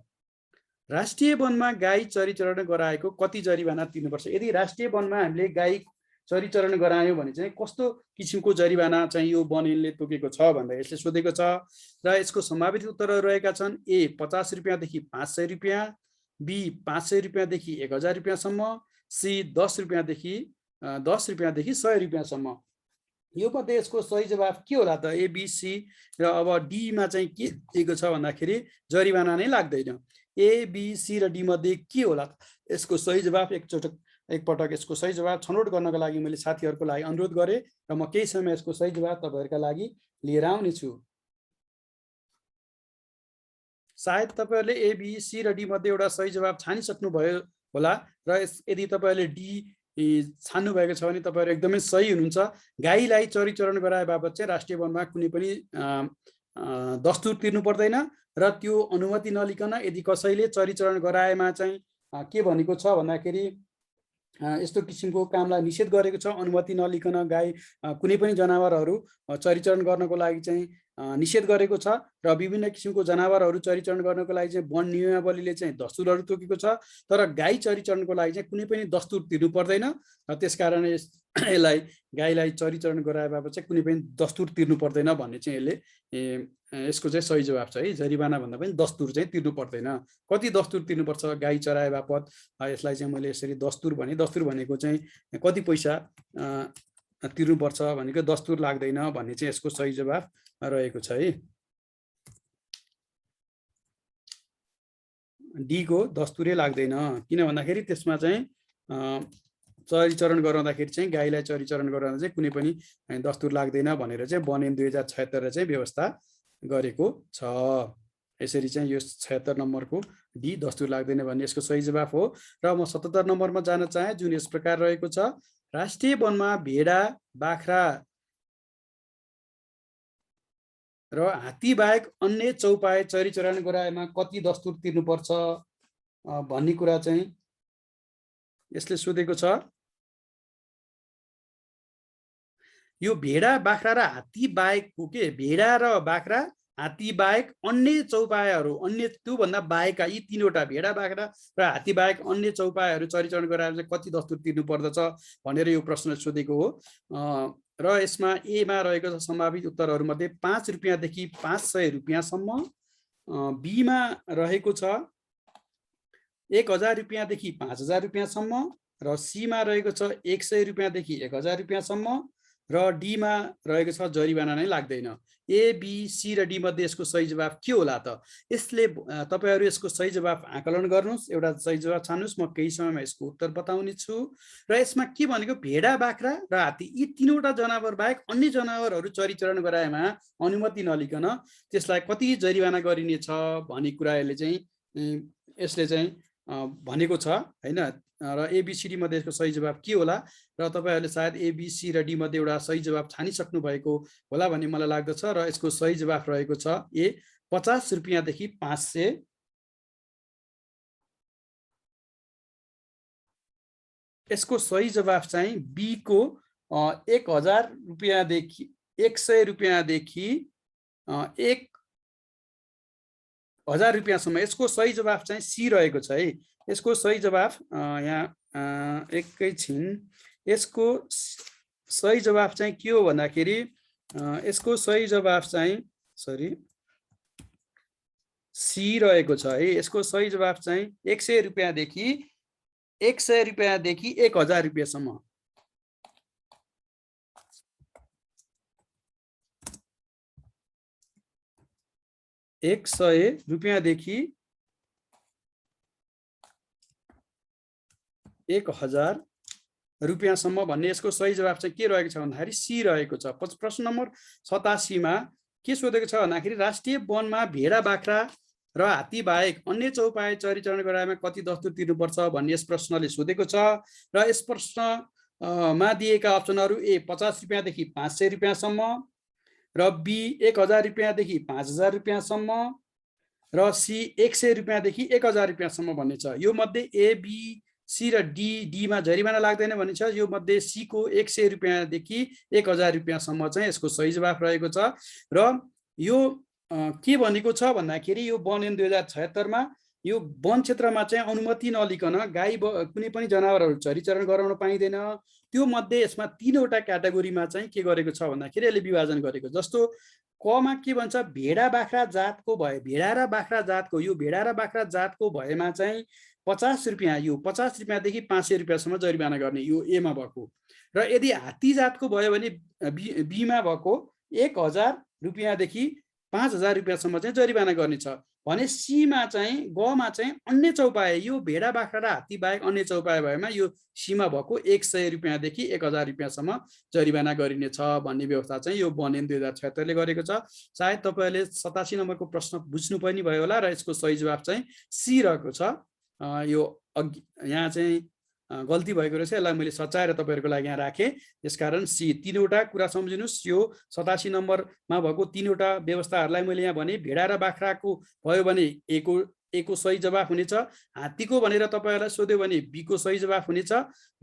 राष्ट्रिय वनमा गाई चरिचरण गराएको कति जरिवाना तिर्नुपर्छ? यदि राष्ट्रिय वनमा हामीले गाई चरिचरण गरायो भने चाहिँ कस्तो किसिमको जरिवाना चाहिँ यो बनेलले तोकेको छ भनेर यसले सोधेको छ। र यसको सम्भावित उत्तरहरू रहेका छन्। ए 50 रुपैयाँदेखि 500 रुपैयाँ, बी 500 रुपैयाँदेखि 1000 रुपैयाँसम्म, सी 10 रुपैयाँदेखि 100 रुपैयाँसम्म। यो मध्ये यसको सही जवाफ के होला त? एबिसी र अब डीमा चाहिँ के दिएको छ भन्दाखेरि जरिवाना नै लाग्दैन। एबिसी र डी मध्ये के होला? यसको सही जवाफ एकपटक यसको सही जवाफ छनौट गर्नको लागि मैले साथीहरूको लागि अनुरोध गरेँ र म केही समय यसको सही जवाफ तपाईँहरूका लागि लिएर आउनेछु। सायद तपाईँहरूले एबिसी र डी मध्ये एउटा सही जवाफ छानिसक्नु भयो होला र यदि तपाईँहरूले डी छान्नु भएको छ भने तपाईँहरू एकदमै सही हुनुहुन्छ। गाईलाई चरिचरण गराए बापत चाहिँ राष्ट्रिय वनमा कुनै पनि दस्तुर तिर्नु पर्दैन र त्यो अनुमति नलिकन यदि कसैले चरिचरण गराएमा चाहिँ के भनेको छ भन्दाखेरि यस्तो किसिमको कामलाई निषेध गरेको छ। अनुमति नलिकन गाई कुनै पनि जनावरहरू चरिचरण गर्नको लागि चाहिँ निषेध गरेको छ र विभिन्न किसिमको जनावरहरू चरिचरण गर्नको लागि चाहिँ वन नियमावलीले चाहिँ दस्तुरहरू तोकेको छ। तर गाई चरिचरणको लागि चाहिँ कुनै पनि दस्तुर तिर्नु पर्दैन र त्यसकारण यसलाई गाईलाई चरिचरण गराए बापत चाहिँ कुनै पनि दस्तुर तिर्नु पर्दैन भन्ने चाहिँ यसले यसको चाहिँ सही जवाफ छ है। जरिवाना भन्दा पनि दस्तुर चाहिँ तिर्नु पर्दैन। कति दस्तुर तिर्नुपर्छ गाई चराए बापत? यसलाई चाहिँ मैले यसरी दस्तुर भने, दस्तुर भनेको चाहिँ कति पैसा तिर्नुपर्छ भनेको दस्तुर लाग्दैन भन्ने चाहिँ यसको सही जवाफ रहेको छ है। डी को दस्तुरै लाग्दैन किन भन्दाखेरि त्यसमा चाहिँ चरिचरण गराउँदाखेरि चाहिँ गाईलाई चरिचरण गराउँदा चाहिँ कुनै पनि दस्तुर लाग्दैन भनेर चाहिँ बनेल 2076 चाहिँ व्यवस्था गरेको छ। यसरी चाहिँ यो 76 नम्बरको डी दस्तुर लाग्दैन भन्ने यसको सही जवाफ हो। र म 77 नम्बरमा जान चाहे जुन यस प्रकार रहेको छ। राष्ट्रिय वनमा भेडा, बाख्रा र हात्ती बाहेक अन्य चौपाए चरिचरण गराएमा कति दस्तुर तिर्नुपर्छ भन्ने कुरा चाहिँ यसले सोधेको छ। यो भेडा, बाख्रा र हात्ती बाहेकको के भेडा र बाख्रा, हात्ती बाहेक अन्य चौपायाहरू, अन्य त्योभन्दा बाहेकका यी तीनवटा भेडा, बाख्रा र हात्ती बाहेक अन्य चौपायाहरू चरिचरण गराएर चाहिँ कति दस्तुर तिर्नु पर्दछ भनेर यो प्रश्न सोधेको हो। र यसमा एमा रहेको छ सम्भावित उत्तरहरूमध्ये 5 रुपैयाँदेखि 500 रुपैयाँसम्म, बीमा रहेको छ 1000 रुपैयाँदेखि 5000 रुपैयाँसम्म र सीमा रहेको छ 100 रुपैयाँदेखि 1000 रुपैयाँसम्म र डीमा रहेको छ जरिवाना नै लाग्दैन। ए, बी, सी र डी मध्ये यसको सही जवाफ के होला त? यसले तपाईहरु यसको सही जवाफ आकलन गर्नुस्, एउटा सही जवाफ छान्नुस्, म केही समयमा यसको उत्तर बताउने छु। र यसमा के भनेको भेडा, बाख्रा र हात्ती यी तीनवटा जनावर बाहेक अन्य जनावरहरू चरीचरण गराएमा अनुमति नलिकन त्यसलाई कति जरिवाना गरिनेछ भन्ने कुराले चाहिँ यसले चाहिँ भनेको छ हैन। र एबीसीडी मध्ये यसको सही जवाफ के होला र तपाईहरुले सायद एबीसी र डी मध्ये एउटा सही जवाफ छानिसक्नु भएको होला भन्ने मलाई लाग्दछ। र यसको सही जवाफ रहेको छ ए 50 रुपैयाँदेखि 500। यसको सही जवाफ चाहिँ बी को 1000 रुपैयाँदेखि 100 रुपैयाँदेखि 1000 रुपैयाँसम्म। यसको सही जवाफ चाहिँ सी रहेको छ है। यसको सही जवाफ यहाँ एकैछिन, यसको सही जवाफ चाहिँ के हो भन्दाखेरि यसको सही जवाफ चाहिँ सी रहेको छ है। यसको सही जवाफ चाहिँ 100 रुपैयाँदेखि 1000 रुपैयाँसम्म। ₹100 1000 रुपैयाँसम्म भन्ने यसको सही जवाफ चाहिँ के रहेको छ भन्दाखेरि सी रहेको छ। प्रश्न नम्बर 87 मा के सोधेको छ भन्दाखेरि राष्ट्रिय वनमा भेडा, बाख्रा र हात्ती बाहेक अन्य चौपाए चरीचरण गराएमा कति दस्तुर तिर्नुपर्छ भन्ने यस प्रश्नले सोधेको छ। र यस प्रश्नमा दिएका अप्सनहरू ए 50 रुपैयाँदेखि 500 रुपैयाँसम्म, र बी 1000 रुपैयाँदेखि 5000 रुपैयाँसम्म, र सी 100 रुपैयाँदेखि 1000 रुपैयाँसम्म भन्ने छ। यो मध्ये ए, बी, सी र डीमा जरिवाना लाग्दैन भन्ने छ। यो मध्ये सी को 100 रुपैयाँदेखि 1000 रुपैयाँसम्म चाहिँ यसको सही जवाफ रहेको छ। र यो के भनेको छ भन्दाखेरि यो वन ऐन 2076 मा यो वन क्षेत्रमा चाहिँ अनुमति नलिकन गाई कुनै पनि जनावरहरू चरीचरण गराउन पाइँदैन। त्यो मध्ये यसमा तीनवटा क्याटेगोरीमा चाहिँ के गरेको छ भन्दाखेरि यसले विभाजन गरेको। जस्तो कमा के भन्छ, भेडा, बाख्रा जातको भए, भेडा र बाख्रा जातको, यो भेडा र बाख्रा जातको भएमा चाहिँ 50 रुपैयाँ, यो 50 रुपैयाँदेखि 500 रुपैयाँसम्म जरिवाना गर्ने, यो एमा भएको। र यदि हात्ती जातको भयो भने बीमा भएको 1000 रुपैयाँदेखि 5000 रुपैयाँसम्म चाहिँ जरिवाना गर्ने छ भने सीमा चाहिँ गमा चाहिँ अन्य चौपाए, यो भेडा, बाख्रा र हात्ती बाहेक अन्य चौपाए भएमा यो सीमा भएको 100 रुपैयाँदेखि 1000 रुपैयाँसम्म जरिवाना गरिनेछ भन्ने व्यवस्था चाहिँ यो वन ऐन 2076 ले गरेको छ। सायद तपाईहरुले 87 नम्बरको प्रश्न बुझ्नु पनि भयो होला। र यसको सही जवाफ चाहिँ सी रहेको छ। यो यहाँ चाहिँ गल्ती भएको रहेछ, यसलाई मैले सच्याएर तपाईहरुको लागि यहाँ राखेँ। त्यसकारण सी तीनवटा कुरा सम्झिनुस्। यो 87 नम्बरमा भएको तीनवटा व्यवस्थाहरूलाई मैले यहाँ भने भेडा र बाख्राको भयो भने ए को सही जवाफ हुनेछ, हात्तीको भनेर तपाईहरुलाई सोध्यो भने बी को सही जवाफ हुनेछ,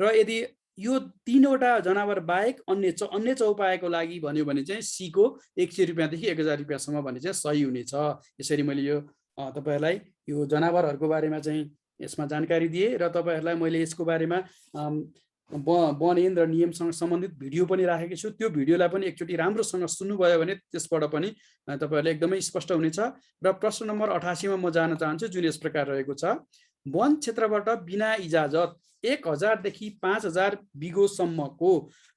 र यदि यो तीनवटा जनावर बाहेक अन्य चौपाएको लागि भन्यो भने चाहिँ सी को 100 रुपैयाँदेखि 1000 रुपैयाँसम्म भन्ने चाहिँ सही हुनेछ। यसरी मैले यो तपाईहरुलाई यो जनावरहरूको बारेमा चाहिँ यसमा जानकारी दिए। र तपाईहरुलाई मैले यसको बारेमा वन ऐन र नियमसँग सम्बन्धित भिडियो पनि राखेको छु। त्यो भिडियोलाई पनि एकचोटि राम्रोसँग सुन्नुभयो भने त्यसबाट पनि तपाईहरुले एकदमै स्पष्ट हुनेछ। र प्रश्न नम्बर 88 मा म जान चाहन्छु, जुन यस प्रकार रहेको छ। वन क्षेत्रबाट बिना इजाजत 1000 देखि 5000 बिघोसम्मको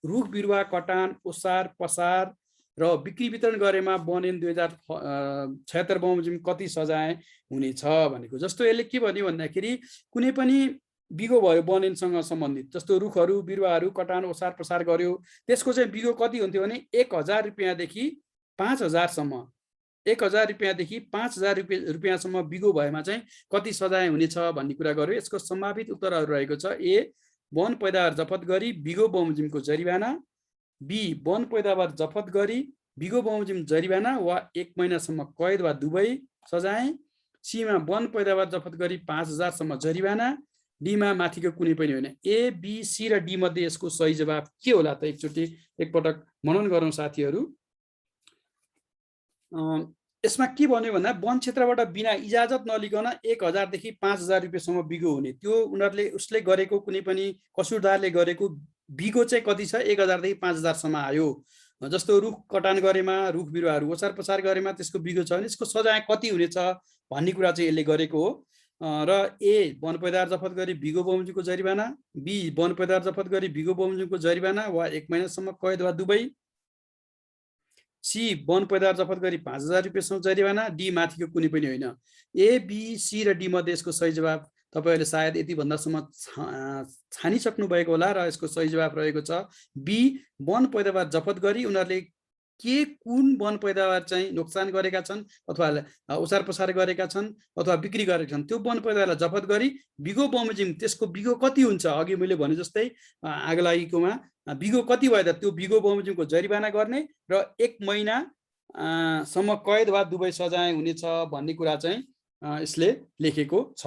रुख बिरुवा कटान, ओसार पसार र बिक्री वितरण गरेमा वन ऐन 2076 बमोजिम कति सजाय हुनेछ भनेको। जस्तो यसले के भन्यो भन्दाखेरि कुनै पनि बिघो भयो वन ऐनसँग सम्बन्धित, जस्तो रुखहरू बिरुवाहरू कटान ओसार पसार गर्यो, त्यसको चाहिँ बिघो कति हुन्थ्यो भने 1000 रुपैयाँदेखि 5000 सम्म, 1000 रुपैयाँदेखि 5000 रुपैयाँसम्म बिघो भएमा चाहिँ कति सजाय हुनेछ भन्ने कुरा गर्यो। यसको सम्भावित उत्तरहरू रहेको छ। ए वन पैदावार जफत गरी बिघो बमोजिमको जरिवाना, बी वन पैदावार जफत गरी बिघो बमोजिम जरिवाना वा 1 महिनासम्म कैद वा दुवै सजाय, सीमा वन पैदावार जफत गरी 5000 सम्म जरिवाना, डीमा माथिको कुनै पनि होइन। ए, बी, सी र डी मध्ये यसको सही जवाफ के होला त? एकचोटि एकपटक मनन गरौँ साथीहरू। यसमा के भन्यो भन्दा वन क्षेत्रबाट बिना इजाजत नलिकन 1000 देखि 5000 रुपैयाँसम्म बिघो हुने, त्यो उसले गरेको कुनै पनि कसुरदारले गरेको बिघो चाहिँ कति छ? 1000 देखि 5000 सम्म आयो। जस्तो रुख कटान गरेमा, रुख बिरुवाहरू ओसार पसार गरेमा त्यसको बिघो छ भने यसको सजाय कति हुनेछ भन्ने कुरा चाहिँ यसले गरेको हो। र ए वन पैदावार जफत गरी बिगो बमोजिमको जरिवाना, बी वन पैदावार जफत गरी बिगो बमोजिमको जरिवाना वा 1 महिनासम्म कैद वा दुवै, सी वन पैदावार जफत गरी 5000 रुपियाँसम्म जरिवाना, डी माथिको कुनै पनि होइन। ए बी सी र डी मध्ये यसको सही जवाब तपाईहरुले सायद यति भन्दासम्म छानिसक्नु भएको होला र यसको सही जवाब रहेको छ बी वन पैदावार जफत गरी उनीहरूले के कुन वन पैदावार चाहिँ नोक्सान गरेका छन् अथवा उसार पसार गरेका छन् अथवा बिक्री गरेका छन् त्यो वन पैदावारलाई जफत गरी बिगो बमोजिम त्यसको बिगो कति हुन्छ अघि मैले भने जस्तै आगलागीकोमा बिगो कति भयो त त्यो बिगो बमोजिमको जरिवाना गर्ने र 1 महिना सम्म कैद वा दुवै सजाय हुनेछ भन्ने कुरा चाहिँ यसले लेखेको छ।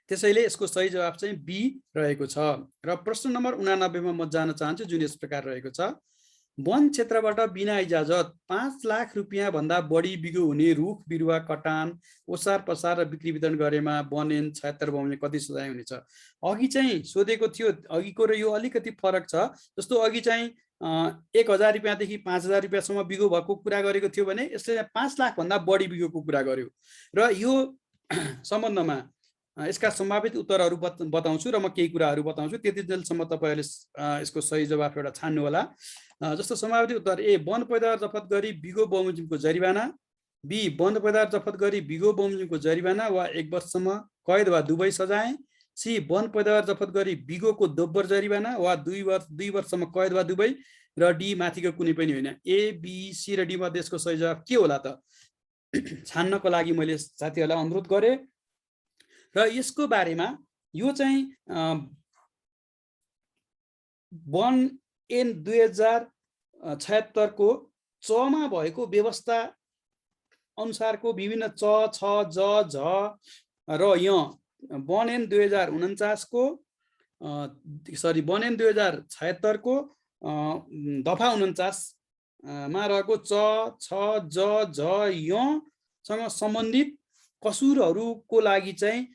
त्यसैले यसको सही जवाब चाहिँ बी रहेको छ। र प्रश्न नम्बर 89 मा म जान चाहन्छु जुन यस प्रकार रहेको छ वन क्षेत्रबाट बिना इजाजत 5 लाख रुपियाँ भन्दा बढी बिगो हुने रुख बिरुवा कटान ओसार पसार र बिक्री वितरण गरेमा वन एन 76 बमोजिम कति सजाय हुनेछ। अघि चाहिँ सोधेको थियो अघिको र यो अलिकति फरक छ। जस्तो अघि चाहिँ 1000 रुपियाँदेखि 5000 रुपियाँसम्म बिगो भएको कुरा गरेको थियो भने यसले 5 लाख भन्दा बढी बिगोको कुरा गर्यो र यो सम्बन्धमा यसका सम्भावित उत्तरहरू बताउँछु र म केही कुराहरू बताउँछु त्यति जेलसम्म तपाईहरुले यसको सही जवाफ एउटा छान्नु होला। जस्तो सम्भावित उत्तर ए वन पैदावार जफत गरी बिगो बमोजिमको जरिवाना, बी वन पैदावार जफत गरी बिगो बमोजिमको जरिवाना वा 1 वर्षसम्म कैद वा दुवै सजाय, सी वन पैदावार जफत गरी बिगोको दोब्बर जरिवाना वा 2 वर्षसम्म कैद वा दुवै र डी माथिको कुनै पनि होइन। ए बी सी र डी मध्ये यसको सही जवाफ के होला त छान्नको लागि मैले साथीहरुलाई अनुरोध गरे र यसको बारेमा यो चाहिँ वन एन 2076 को च मा भएको व्यवस्था अनुसारको विभिन्न च छ ज झ र यहाँ वन एन 2049 को वन एन 2076 को दफा 49 मा रहेको च छ ज झ यसँग सम्बन्धित कसुरहरूको लागि चाहिँ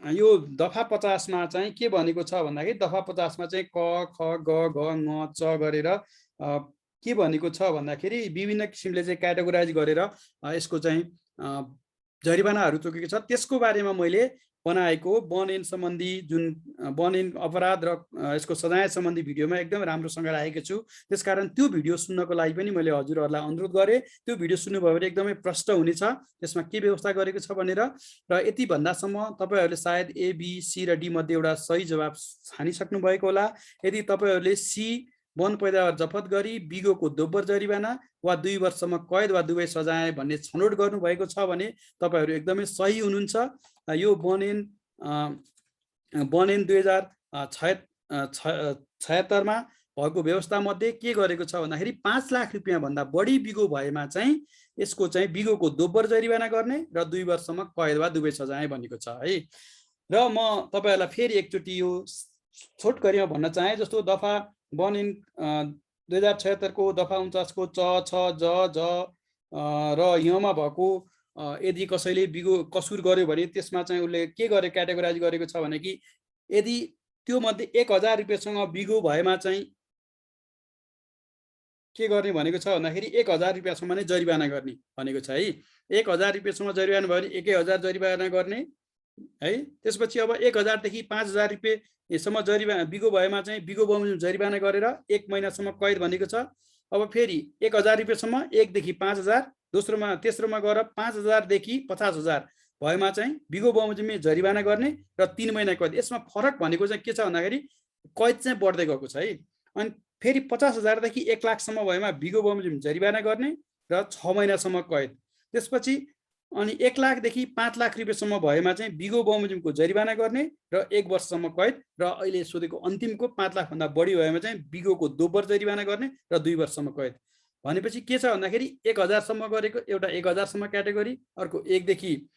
यो दफा 50 मा चाहिँ के भनेको छ भन्दाखेरि दफा 50 मा चाहिँ क ख ग घ ङ च गरेर के भनेको छ भन्दाखेरि विभिन्न किसिमले चाहिँ क्याटेगोराइज गरेर यसको चाहिँ जरिवानाहरू तोकेको छ। त्यसको बारेमा मैले बनाएको वन एन सम्बन्धी जुन वन एन अपराध र यसको सजाय सम्बन्धी भिडियोमा एकदम राम्रोसँग राखेको छु। त्यसकारण त्यो भिडियो सुन्नको लागि पनि मैले हजुरहरूलाई अनुरोध गरेँ। त्यो भिडियो सुन्नुभयो भने एकदमै प्रष्ट हुनेछ त्यसमा के व्यवस्था गरेको छ भनेर। र यति भन्दासम्म तपाईहरुले सायद ए बी सी र डी मध्ये एउटा सही जवाब छानिसक्नु भएको होला। यदि तपाईहरुले सी वन पैदावार जफत गरी बिगोको दोब्बर जरिवाना वा 2 वर्षसम्म कैद वा दुवै सजाय भन्ने छनौट गर्नु भएको छ भने तपाईहरु एकदमै सही हुनुहुन्छ। यो वन एन 2076 मा भएको व्यवस्था मध्ये के गरेको छ भन्दाखेरि 5 लाख रुपियाँ भन्दा बढी बिगो भएमा चाहिँ यसको चाहिँ बिगोको दोब्बर जरिवाना गर्ने र 2 वर्षसम्म कैद वा दुवै सजाय भनेको छ है। र म तपाईहरुलाई फेरि एकचोटी यो छोटकरीमा भन्न चाहे जस्तो दफा वन एन 2076 को दफा 49 को च छ ज झ र यहाँमा भएको यदि कसैले बिगो कसुर गर्यो भने त्यसमा चाहिँ उसले के गरे क्याटेगोराइज गरेको छ भने कि यदि त्यो मध्ये 1000 रुपियाँसँग बिगो भएमा चाहिँ के गर्ने भनेको छ भन्दाखेरि 1000 रुपियाँसम्म नै जरिवाना गर्ने भनेको छ है। 1000 रुपियाँसम्म जरिवाना भयो भने 1000 जरिवाना गर्ने है। त्यसपछि अब 1000 देखि 5000 रुपियाँसम्म जरिवाना बिगो भएमा चाहिँ बिगो बमोजिम जरिवाना गरेर 1 महिनासम्म कैद भनेको छ। अब फेरि 1000 रुपियाँसम्म 1 देखि 5000 दोस्रोमा तेस्रोमा गएर 5000 देखि 50000 भएमा चाहिँ बिगो बमोजिमले जरिवाना गर्ने र 3 महिना कैद। यसमा फरक भनेको चाहिँ के छ भन्दाखेरि कैद चाहिँ बढ्दै गएको छ है। अनि फेरि 50000 देखि 1 लाखसम्म भएमा बिगो बमोजिम जरिवाना गर्ने र 6 महिनासम्म कैद। त्यसपछि अनि 1 लाख देखि 5 लाख रुपियाँसम्म भएमा चाहिँ बिगो बमोजिमको जरिवाना गर्ने र 1 वर्षसम्म कैद र अहिले सोधेको अन्तिमको 5 लाख भन्दा बढी भएमा चाहिँ बिगोको दोब्बर जरिवाना गर्ने र 2 वर्षसम्म कैद। भनेपछि के छ भन्दाखेरि 1000 सम्म गरेको एउटा 1000 सम्म क्याटेगोरी, अर्को 1 देखि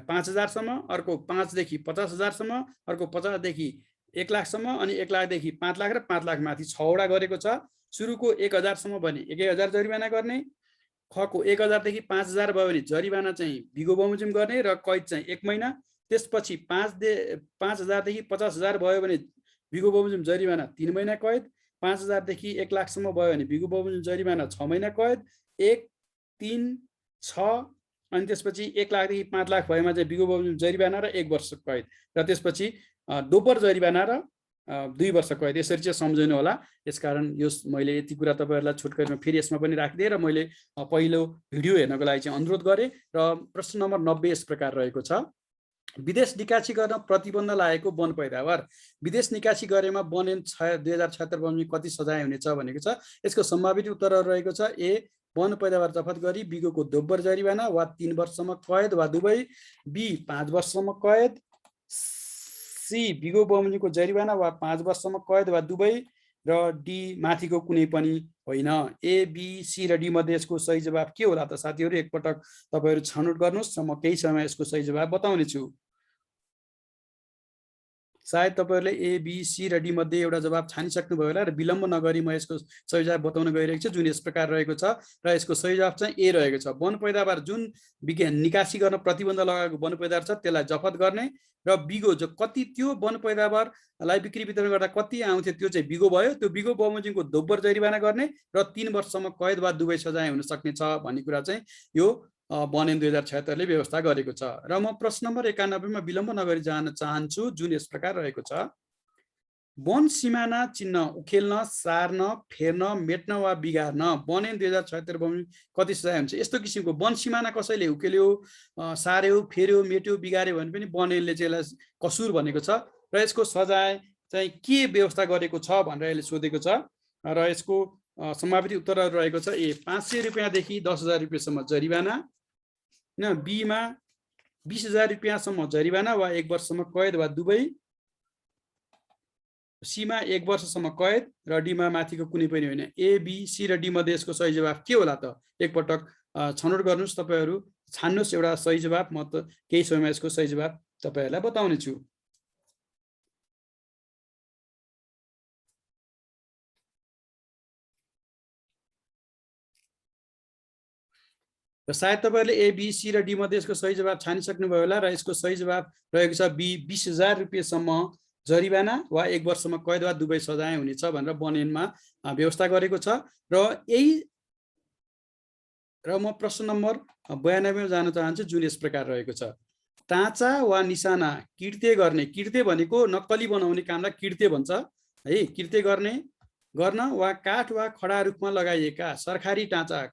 5000 सम्म, अर्को 5 देखि 50000 सम्म, अर्को 50 देखि 1 लाखसम्म अनि 1 लाख देखि 5 लाख र 5 लाख माथि 6 वटा गरेको छ। सुरुको 1000 सम्म भने 1000 जरिवाना गर्ने, खको 1000 देखि 5000 भयो भने जरिवाना चाहिँ बिगो बमोजिम गर्ने र कैद चाहिँ 1 महिना। त्यसपछि 5000 देखि 50000 भयो भने बिगो बमोजिम जरिवाना 3 महिना कैद। 5000 देखि 1 लाखसम्म भयो भने बिगो बमोजिम जरिवाना 6 महिना कैद। 1 3 6 अनि त्यसपछि 1 लाखदेखि 5 लाख भएमा चाहिँ बिगो बमोजिम जरिवाना र 1 वर्ष कैद र त्यसपछि दोब्बर जरिवाना र 2 वर्ष कैद यसरी चाहिँ सम्झिनु होला। यसकारण यो मैले यति कुरा तपाईँहरूलाई छोटकरीमा फेरि यसमा पनि राखिदिएँ र मैले पहिलो भिडियो हेर्नको लागि चाहिँ अनुरोध गरेँ। र प्रश्न नम्बर 90 यस प्रकार रहेको छ, विदेश निकासी गर्न प्रतिबन्ध लागेको वन पैदावार विदेश निकासी गरेमा वन ऐन 2076 बमोजिम कति सजाय हुनेछ भनेको छ। यसको सम्भावित उत्तरहरू रहेको छ। ए वन पैदावार जफत गरी बिगोको दोब्बर जरिवाना वा 3 वर्षसम्म कैद वा दुवै, बी 5 वर्षसम्म कैद, सी बिगो बमोजिमको जरिवाना वा 5 वर्षसम्म कैद वा दुवै, र डी माथिको कुनै पनि होइन। ए बी सी र डी मध्ये यसको सही जवाब के होला त साथीहरू? एकपटक तपाईँहरू छनौट गर्नुहोस् र म केही समय यसको सही जवाब बताउने छु। सायद तपाईँहरूले ए बी सी र डी मध्ये एउटा जवाब छानिसक्नुभयो होला र विलम्ब नगरी म यसको सही जवाब बताउन गइरहेको छु, जुन यस प्रकार रहेको छ। र यसको सही जवाब चाहिँ ए रहेको छ। वन पैदावार जुन विज्ञान निकासी गर्न प्रतिबन्ध लगाएको वन पैदावार छ त्यसलाई जफत गर्ने, र बिगो जो कति त्यो वन पैदावारलाई बिक्री वितरण गर्दा कति आउँथ्यो त्यो चाहिँ बिगो भयो। त्यो बिगो बमोजिमको दोब्बर जरिवाना गर्ने र 3 वर्षसम्म कैद वा दुवै सजाय हुन सक्ने छ भन्ने कुरा चाहिँ यो वन ऐन 2076 ले व्यवस्था गरेको छ। र म प्रश्न नम्बर 91 मा विलम्ब नगरी जान चाहन्छु, जुन यस प्रकार रहेको छ, वन सिमाना चिन्ह उखेल्न, सार्न, फेर्न, मेट्न वा बिगार्न वन ऐन 2076 बमोजिम कति सजाय हुन्छ? यस्तो किसिमको वन सिमाना कसैले उकेल्यो, सार्यो, फेर्यो, मेट्यो, बिगार्यो भने पनि वन ऐनले चाहिँ यसलाई कसुर भनेको छ र यसको सजाय चाहिँ के व्यवस्था गरेको छ भनेर यसले सोधेको छ। र यसको सम्भावित उत्तरहरू रहेको छ। ए 500 रुपियाँदेखि 10,000 रुपियाँसम्म जरिवाना, न बीमा 20,000 रुपियाँसम्म जरिवाना वा 1 वर्षसम्म कैद वा दुवै, सीमा 1 वर्षसम्म कैद र डीमा माथिको कुनै पनि होइन। ए बी सी र डी मध्ये यसको सही जवाब के होला त? एकपटक छनौट गर्नुहोस्, तपाईँहरू छान्नुहोस् एउटा सही जवाब। म त केही समयमा यसको सही जवाब तपाईँहरूलाई बताउने छु। र सायद तपाईँहरूले ए बी सी र डी मध्ये यसको सही जवाब छानिसक्नुभयो होला र यसको सही जवाब रहेको छ बी 20,000 रुपियाँसम्म जरिवाना वा 1 वर्षसम्म कैद वा दुवै सजाय हुनेछ भनेर वन ऐनमा व्यवस्था गरेको छ। र यही र म प्रश्न नम्बर 92 मा जान चाहन्छु, जुन यस प्रकार रहेको छ, टाँचा वा निशाना किर्ते गर्ने, किर्ते भनेको नक्कली बनाउने कामलाई किर्ते भन्छ है, किर्ते गर्न वा काठ वा खडा रुखमा लगाइएका सरकारी टाँचा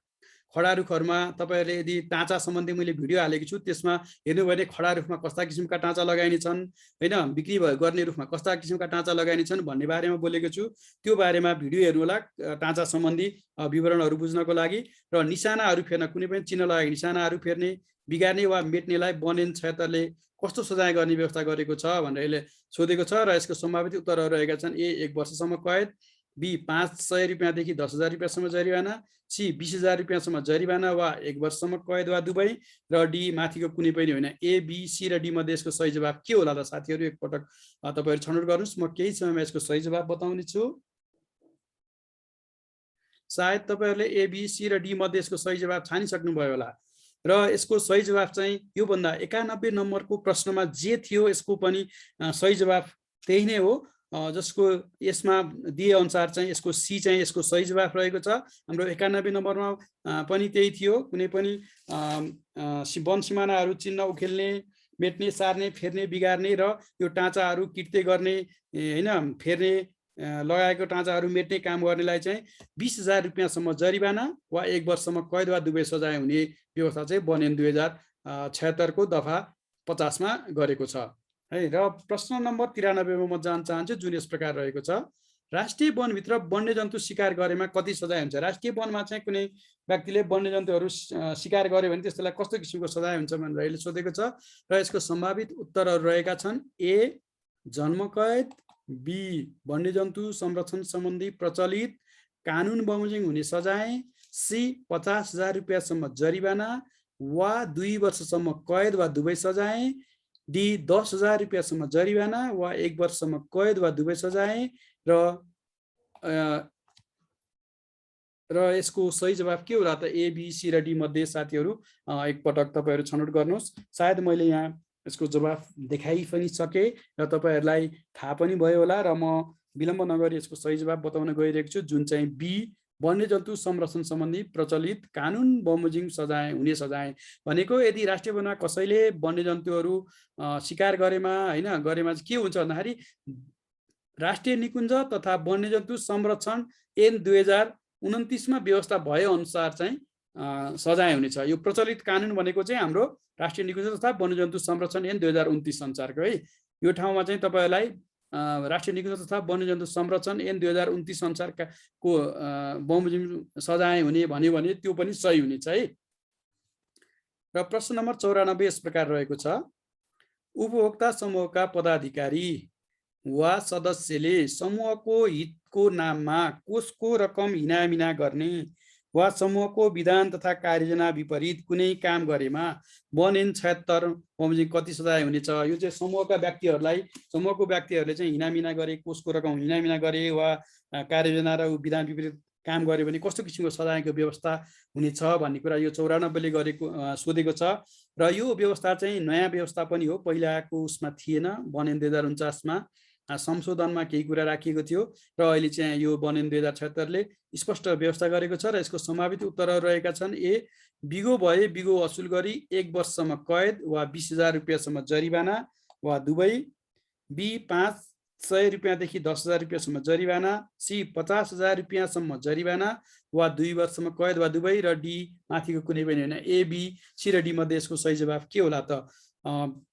खडा रुखहरूमा तपाईँहरूले यदि टाँचा सम्बन्धी मैले भिडियो हालेको छु, त्यसमा हेर्नुभयो भने खडा रुखमा कस्ता किसिमका टाँचा लगाइने छन् होइन, बिक्री गर्ने रुखमा कस्ता किसिमका टाँचा लगाइने छन् भन्ने बारेमा बोलेको छु। त्यो बारेमा भिडियो हेर्नु होला टाँचा सम्बन्धी विवरणहरू बुझ्नको लागि। र निशानाहरू फेर्न, कुनै पनि चिन्ह लगाएको निशानाहरू फेर्ने, बिगार्ने वा मेट्नेलाई वन ऐन 76 ले कस्तो सजाय गर्ने व्यवस्था गरेको छ भनेर यसले सोधेको छ। र यसको सम्भावित उत्तरहरू रहेका छन्। ए 1 वर्षसम्म कैद, बी 500 रुपियाँदेखि 10,000 रुपियाँसम्म जरिवाना, सी 20,000 रुपियाँसम्म जरिवाना वा 1 वर्षसम्म कैद वा दुवै, र डी माथिको कुनै पनि होइन। ए बी सी र डी मध्ये यसको सही जवाब के होला त साथीहरू? एकपटक तपाईँहरू छनौट गर्नुहोस्, म केही समयमा यसको सही जवाब बताउने छु। सायद तपाईँहरूले ए बी सी र डी मध्ये यसको सही जवाब छानिसक्नुभयो होला र यसको सही जवाब चाहिँ योभन्दा 91 नम्बरको प्रश्नमा जे थियो यसको पनि सही जवाब त्यही नै हो, जसको यसमा दिए अनुसार चाहिँ यसको सी चाहिँ यसको सही जवाब रहेको छ। हाम्रो 91 नम्बरमा पनि त्यही थियो, कुनै पनि वन सिमानाहरू चिन्ह उखेल्ने, मेट्ने, सार्ने, फेर्ने, बिगार्ने र यो टाँचाहरू किर्ते गर्ने होइन, फेर्ने, लगाएको टाँचाहरू मेट्ने काम गर्नेलाई चाहिँ 20,000 रुपियाँसम्म जरिवाना वा 1 वर्षसम्म कैद वा दुवै सजाय हुने व्यवस्था चाहिँ वन ऐन 2076 को दफा 50 मा गरेको छ है। र प्रश्न नम्बर 93 मा म जान चाहन्छु, जुन यस प्रकार रहेको छ, राष्ट्रिय वनभित्र वन्यजन्तु शिकार गरेमा कति सजाय हुन्छ? राष्ट्रिय वनमा चाहिँ कुनै व्यक्तिले वन्यजन्तुहरू शिकार गर्यो भने त्यसलाई कस्तो किसिमको सजाय हुन्छ भनेर यसले सोधेको छ। र यसको सम्भावित उत्तरहरू रहेका छन्। ए जन्मकैद, बी वन्यजन्तु संरक्षण सम्बन्धी प्रचलित कानुन बमोजिम हुने सजाय, सी 50,000 रुपियाँसम्म जरिवाना वा 2 वर्षसम्म कैद वा दुवै सजाय, डी 10,000 रुपियाँसम्म जरिवाना वा 1 वर्षसम्म कैद वा दुवै सजाय, र यसको सही जवाब के होला त? ए बी सी र डी मध्ये साथीहरू एकपटक तपाईँहरू छनौट गर्नुहोस्। सायद मैले यहाँ यसको जवाब देखाइ पनि सके र तपाईँहरूलाई थाहा पनि भयो होला, र म विलम्ब नगरी यसको सही जवाब बताउन गइरहेको छु, जुन चाहिँ बी वन्यजन्तु संरक्षण सम्बन्धी प्रचलित कानुन बमोजिम सजाय हुने सजाय भनेको यदि राष्ट्रिय वनमा कसैले वन्यजन्तुहरू शिकार गरेमा हैन गरेमा चाहिँ के हुन्छ भन्दाखेरि राष्ट्रिय निकुञ्ज तथा वन्यजन्तु संरक्षण ऐन 2029 मा व्यवस्था भए अनुसार चाहिँ सजाय हुनेछ। यो प्रचलित कानुन भनेको चाहिँ हाम्रो राष्ट्रिय निकुञ्ज तथा वन्यजन्तु संरक्षण ऐन 2029 अनुसारको है। यो ठाउँमा चाहिँ तपाईहरुलाई राष्ट्रिय निकुञ्ज तथा वन्यजन्तु संरक्षण ऐन 2029 अनुसारको बमोजिम सजाय हुने भन्यो भने त्यो पनि सही हुनेछ है। र प्रश्न नम्बर 94 यस प्रकार रहेको छ, उपभोक्ता समूहका पदाधिकारी वा सदस्यले समूहको हितको नाममा कोषको रकम हिनामिना गर्ने वा समूहको विधान तथा कार्ययोजना विपरीत कुनै काम गरेमा वन ऐन 76 बमोजिम कति सजाय हुनेछ। यो चाहिँ समूहको व्यक्तिहरूले चाहिँ हिनामिना गरे, कोषको रकम हिनामिना गरे वा कार्ययोजना र विधान विपरीत काम गर्यो भने कस्तो किसिमको सजायको व्यवस्था हुनेछ भन्ने कुरा यो 94 ले गरेको सोधेको छ। र यो व्यवस्था चाहिँ नयाँ व्यवस्था पनि हो, पहिलाको उसमा थिएन। वन ऐन 2049 मा संशोधनमा केही कुरा राखिएको थियो र अहिले चाहिँ यो वन ऐन 2076 ले स्पष्ट व्यवस्था गरेको छ र यसको सम्भावित उत्तरहरू रहेका छन्। ए, बिगो भए बिगो असुल गरी 1 वर्षसम्म कैद वा 20,000 रुपैयाँसम्म जरिवाना वा दुवै। बी, 500 रुपैयाँदेखि 10,000 रुपैयाँसम्म जरिवाना। सी, 50,000 रुपैयाँसम्म जरिवाना वा 2 वर्षसम्म कैद वा दुवै। र डी माथिको कुनै पनि होइन। ए, बी, सी र डी मध्ये यसको सही जवाफ के होला त?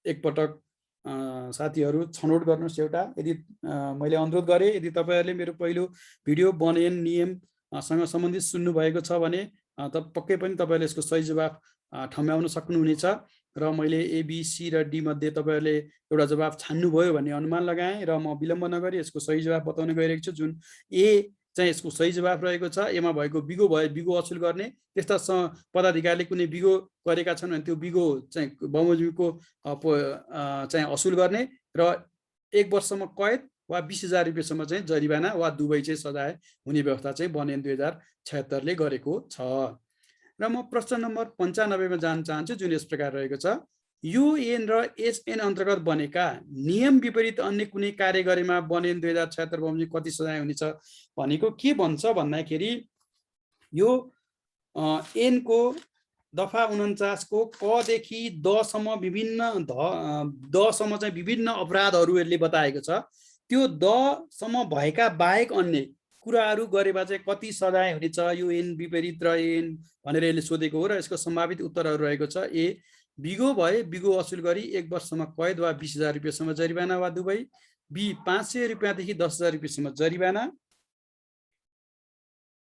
एकपटक साथीहरू छनौट गर्नुहोस् एउटा। यदि मैले अनुरोध गरेँ यदि तपाईहरुले मेरो पहिलो भिडियो वन ऐन नियमसँग सम्बन्धित सुन्नु भएको छ भने पक्कै पनि तपाईहरुले यसको सही जवाफ ठम्याउन सक्नुहुनेछ। र मैले ए, बी, सी र डी मध्ये तपाईहरुले एउटा जवाफ छान्नुभयो भन्ने अनुमान लगाएँ र म विलम्ब नगरी यसको सही जवाफ बताउन गइरहेको छु। जुन ए चाहिँ यसको सही जवाफ रहेको छ। एमा भएको बिगो भए बिगो असुल गर्ने, त्यस्ता पदाधिकारीले कुनै बिगो गरेका छन् भने त्यो बिगो चाहिँ बमोजिमको चाहिँ असुल गर्ने र 1 वर्षसम्म कैद वा 20,000 रुपैयाँसम्म चाहिँ जरिवाना वा दुवै चाहिँ सजाय हुने व्यवस्था चाहिँ वन ऐन 2076 ले गरेको छ। र म प्रश्न नम्बर 95 मा जान चाहन्छु, जुन यस प्रकार रहेको छ, यो ऐन र यस ऐन अन्तर्गत बनेका नियम विपरीत अन्य कुनै कार्य गरेमा वन ऐन 2076 बमोजिम कति सजाय हुनेछ भनेको के भन्छ भन्दाखेरि यो ऐनको दफा 49 को क देखि द सम्म विभिन्न द सम्म चाहिँ विभिन्न अपराधहरू यसले बताएको छ। त्यो द सम्म भएका बाहेक अन्य कुराहरू गरेमा चाहिँ कति सजाय हुनेछ यो ऐन विपरीत र ऐन भनेर यसले सोधेको हो। र यसको सम्भावित उत्तरहरू रहेको छ। ए, बिगो भए बिगो असुल गरी 1 वर्षसम्म कैद वा 20,000 रुपैयाँसम्म जरिवाना वा दुवै। बी, 500 रुपैयाँदेखि 10,000 रुपैयाँसम्म जरिवाना।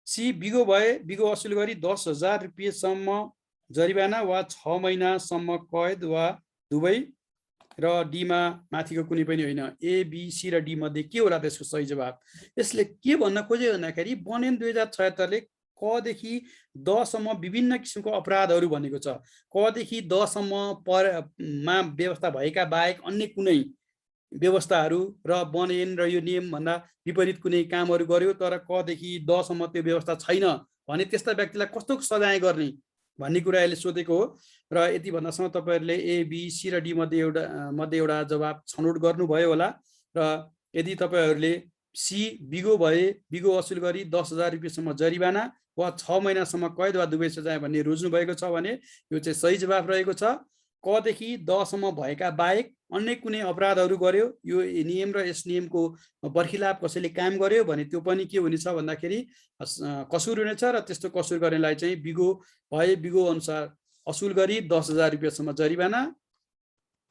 सी, बिगो भए बिगो असुल गरी 10,000 रुपैयाँसम्म जरिवाना वा 6 महिनासम्म कैद वा दुवै। र डी मा माथिको कुनै पनि होइन। ए, बी, सी र डी मध्ये के होला त्यसको सही जवाफ? यसले के भन्न खोज्यो भन्दाखेरि वन ऐन 2076 ले क देखि द सम्म विभिन्न किसिमको अपराधहरू भनेको छ। क देखि द सम्म मा व्यवस्था भएका बाहेक अन्य कुनै व्यवस्थाहरू र वन ऐन र यो नियम भन्दा विपरीत कुनै कामहरू गर्यो तर क देखि द सम्म त्यो व्यवस्था छैन भने त्यस्ता व्यक्तिलाई कस्तो सजाय गर्ने भन्ने कुरा यसले सोधेको हो। र यति भन्दासम्म तपाईहरुले ए, बी, सी र डी मध्ये एउटा जवाफ छनौट गर्नुभयो होला। र यदि तपाईहरुले सी, बिगो भए बिगो असुल गरी 10,000 रुपैयाँसम्म जरिवाना वा 6 महिनासम्म कैद वा दुवै सजाय भन्ने रोज्नु भएको छ भने यो चाहिँ सही जवाफ रहेको छ। क देखि द सम्म भएका बाहेक अन्य कुनै अपराधहरू गर्यो, यो नियम र यस नियमको बर्खिलाफ कसैले काम गर्यो भने त्यो पनि के हुनेछ भन्दाखेरि कसुर हुनेछ। र त्यस्तो कसुर गर्नेलाई चाहिँ बिगो भए बिगो अनुसार असुल गरी 10,000 रुपैयाँसम्म जरिवाना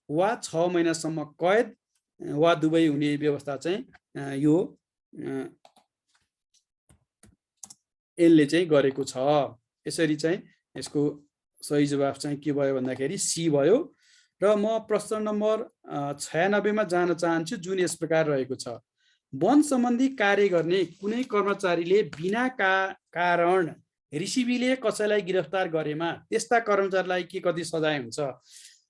वा 6 महिनासम्म कैद वा दुवै हुने व्यवस्था चाहिँ यो ऐनले चाहिँ गरेको छ। यसरी चाहिँ यसको सही जवाफ चाहिँ के भयो भन्दाखेरि सी भयो। र म प्रश्न नम्बर 96 मा जान चाहन्छु, जुन यस प्रकार रहेको छ, वन सम्बन्धी कार्य गर्ने कुनै कर्मचारीले बिना कारण रिसिभीले कसैलाई गिरफ्तार गरेमा त्यस्ता कर्मचारीलाई के कति सजाय हुन्छ?